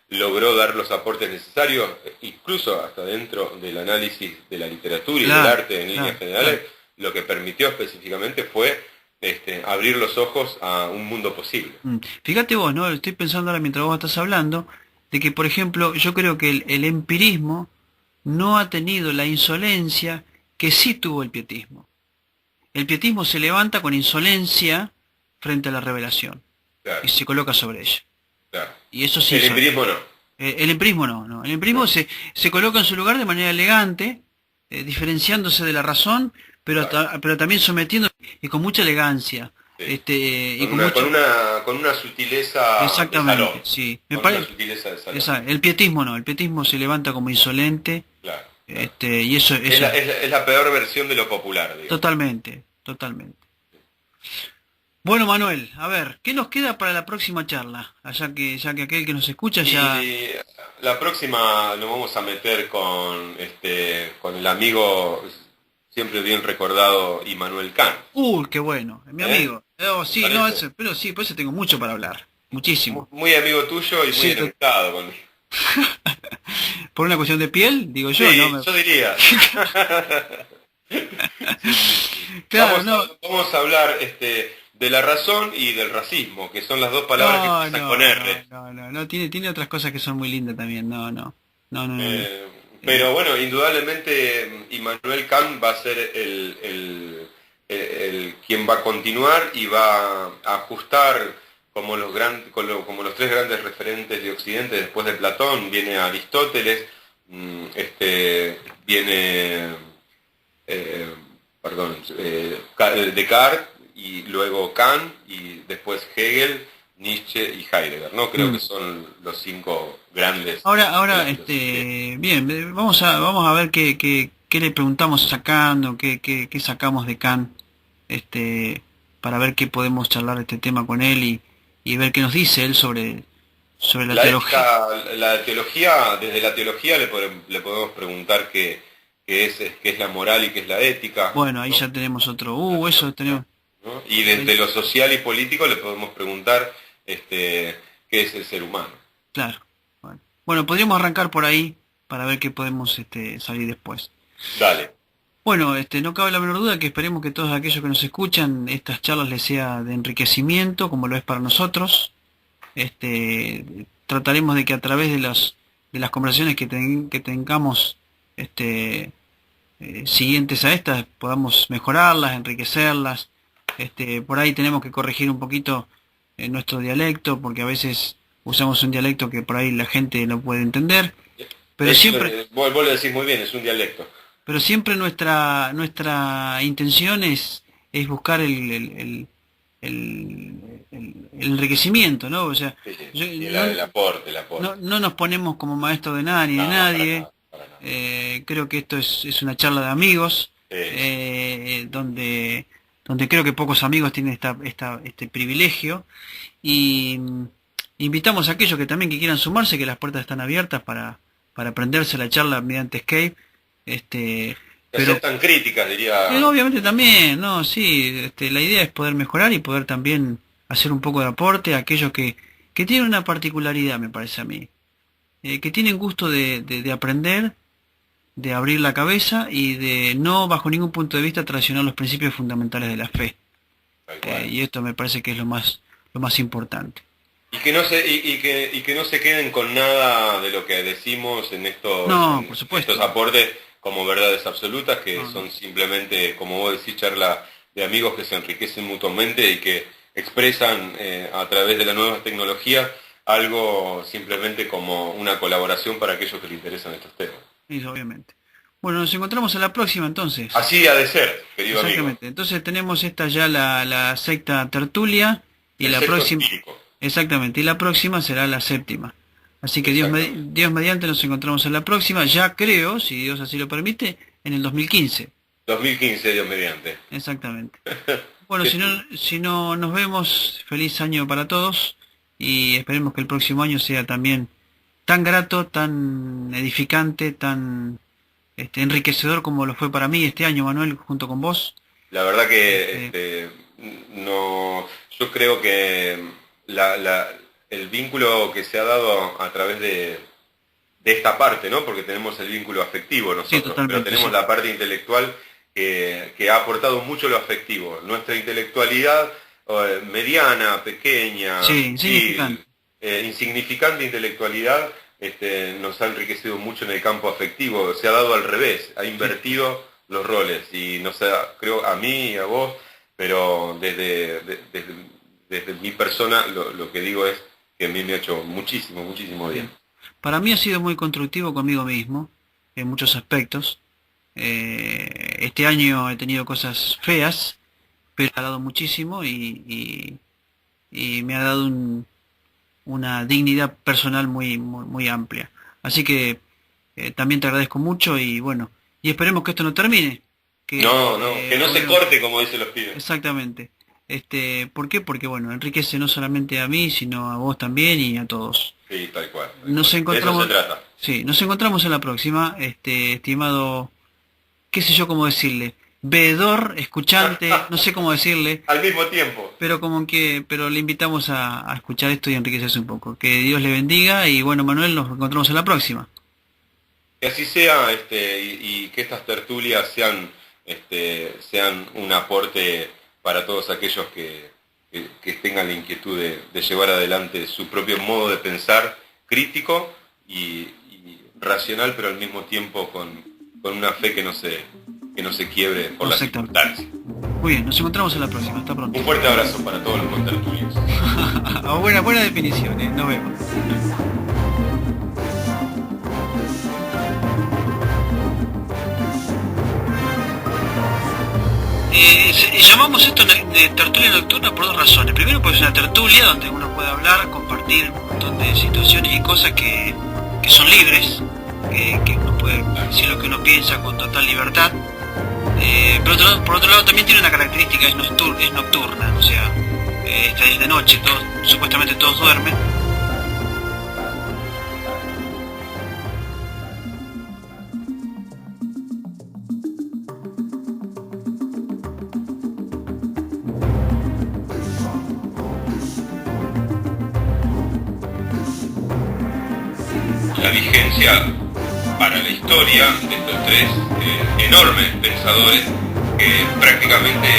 logró dar los aportes necesarios, incluso hasta dentro del análisis de la literatura y del claro, arte en líneas claro, generales, claro. lo que permitió específicamente fue abrir los ojos a un mundo posible. Fíjate vos, ¿no? Estoy pensando ahora mientras vos estás hablando, de que, por ejemplo, yo creo que el empirismo no ha tenido la insolencia que sí tuvo el pietismo. El pietismo se levanta con insolencia frente a la revelación y Claro, se coloca sobre ella. claro. Y eso sí, El empirismo no. el empirismo no, no. El empirismo No, se coloca en su lugar de manera elegante, diferenciándose de la razón, exacto. pero también sometiendo y con mucha elegancia, Sí. y con mucho, Con una sutileza de salón. exactamente, sí. Me Con una parece, sutileza de salón. el pietismo no, el pietismo se levanta como insolente, Claro, claro. y eso, Es la peor versión de lo popular, digamos. totalmente, totalmente. Bueno, Manuel, a ver, ¿qué nos queda para la próxima charla? Ya que aquel que nos escucha ya... Y la próxima nos vamos a meter con el amigo siempre bien recordado Immanuel Kant. Qué bueno, mi ¿Eh? amigo. Oh, ¿Te sí, no, parece? pero sí, por eso tengo mucho para hablar, muchísimo. Muy amigo tuyo y muy Sí, enamorado conmigo. por una cuestión de piel, digo yo, ¿no? Sí, yo diría. Sí, sí, sí. Claro, no, Vamos a hablar de la razón y del racismo, que son las dos palabras que empiezan con R. No, tiene otras cosas que son muy lindas también, no. Eh, Eh, pero bueno, indudablemente Immanuel Kant va a ser quien va a continuar y va a ajustar como como los tres grandes referentes de Occidente después de Platón. Viene Aristóteles, viene eh, Descartes y luego Kant y después Hegel, Nietzsche y Heidegger, ¿no? Creo que mm. son los cinco grandes Ahora, filósofos. bien, vamos a ver qué le preguntamos sacando, qué sacamos de Kant, para ver qué podemos charlar de este tema con él y ver qué nos dice él sobre la La teología. ética, la teología, desde la teología le podemos preguntar qué es la moral y qué es la ética, Bueno, ahí ¿no? ya tenemos otro, La eso teología, tenemos, ¿no? Y desde lo social y político le podemos preguntar qué es el ser humano. claro. Bueno, podríamos arrancar por ahí para ver qué podemos salir después. Dale. Bueno, no cabe la menor duda que esperemos que todos aquellos que nos escuchan, estas charlas les sea de enriquecimiento, como lo es para nosotros. Trataremos de que a través de las conversaciones que tengamos siguientes a estas podamos mejorarlas, enriquecerlas. Por ahí tenemos que corregir un poquito nuestro dialecto, porque a veces usamos un dialecto que por ahí la gente no puede entender, pero siempre, Vos lo decís muy bien, es un dialecto. pero siempre nuestra intención es buscar el enriquecimiento, ¿no? O sea, Sí, sí, y no, el aporte, el aporte. no nos ponemos como maestro de nada ni de No, para nadie. nada, para nada. Creo que esto es una charla de amigos, Sí, sí. donde creo que pocos amigos tienen este privilegio. Y invitamos a aquellos que también que quieran sumarse, que las puertas están abiertas para aprenderse la charla mediante Skype. Este, Que pero aceptan críticas, diría. obviamente también, no, sí, la idea es poder mejorar y poder también hacer un poco de aporte a aquellos que tienen una particularidad, me parece a mí, que tienen gusto de aprender, de abrir la cabeza y de no bajo ningún punto de vista traicionar los principios fundamentales de la fe. Tal cual. Y esto me parece que es lo más importante. Y que no se queden con nada de lo que decimos No, por en supuesto. estos aportes como verdades absolutas, que No, no. son simplemente, como vos decís, charla de amigos que se enriquecen mutuamente y que expresan a través de la nueva tecnología algo simplemente como una colaboración para aquellos que les interesan estos temas. Eso, obviamente. Bueno, nos encontramos en la próxima entonces. Así ha de ser, querido amigo. Exactamente. Entonces tenemos esta ya la sexta tertulia y El la sexto próxima, empírico. exactamente, y la próxima será la séptima. Así que Exactamente. Dios mediante nos encontramos en la próxima, ya creo, si Dios así lo permite, en el 2015. 2015, Dios mediante. Exactamente. Bueno, Que- si no nos vemos, feliz año para todos y esperemos que el próximo año sea también tan grato, tan edificante, tan enriquecedor como lo fue para mí este año, Manuel, junto con vos. La verdad que Este, no, yo creo que el vínculo que se ha dado a través de esta parte, ¿no? Porque tenemos el vínculo afectivo sí, nosotros, pero totalmente, tenemos sí. la parte intelectual que ha aportado mucho lo afectivo. Nuestra intelectualidad mediana, pequeña, Sí, sutil, insignificante. insignificante intelectualidad, nos ha enriquecido mucho en el campo afectivo. Se ha dado al revés, ha Sí. invertido los roles y no sé, creo a mí y a vos, pero desde mi persona lo que digo es que a mí me ha hecho muchísimo, muchísimo bien. Para mí ha sido muy constructivo conmigo mismo, en muchos aspectos. Este año he tenido cosas feas, pero ha dado muchísimo y me ha dado una dignidad personal muy amplia. Así que también te agradezco mucho y bueno, y esperemos que esto no termine. No, no, que no se Bueno, corte como dicen los pibes. exactamente. ¿Por qué? Porque bueno, enriquece no solamente a mí, sino a vos también y a todos. Sí, tal cual, tal Nos cual. De eso se encontramos, trata. sí, nos encontramos en la próxima, estimado, qué sé yo cómo decirle, veedor, escuchante, no sé cómo decirle, Al mismo tiempo. pero le invitamos a escuchar esto y enriquecerse un poco. Que Dios le bendiga y bueno, Manuel, nos encontramos en la próxima. Que así sea, y que estas tertulias sean un aporte para todos aquellos que tengan la inquietud de llevar adelante su propio modo de pensar crítico y racional, pero al mismo tiempo con una fe que no se quiebre por las circunstancias. Muy bien, nos encontramos en la próxima. Hasta pronto. Un fuerte abrazo para todos los contertulios. buena definición, nos vemos. Llamamos esto de tertulia nocturna por dos razones. Primero, porque es una tertulia donde uno puede hablar, compartir un montón de situaciones y cosas que son libres, que uno puede decir lo que uno piensa con total libertad. Por otro lado también tiene una característica, es nocturna, o sea, esta es de noche, supuestamente todos duermen. La vigencia para la historia de estos tres enormes pensadores que prácticamente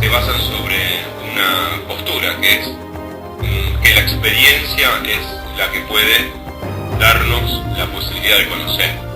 se basan sobre una postura que es que la experiencia es la que puede darnos la posibilidad de conocer.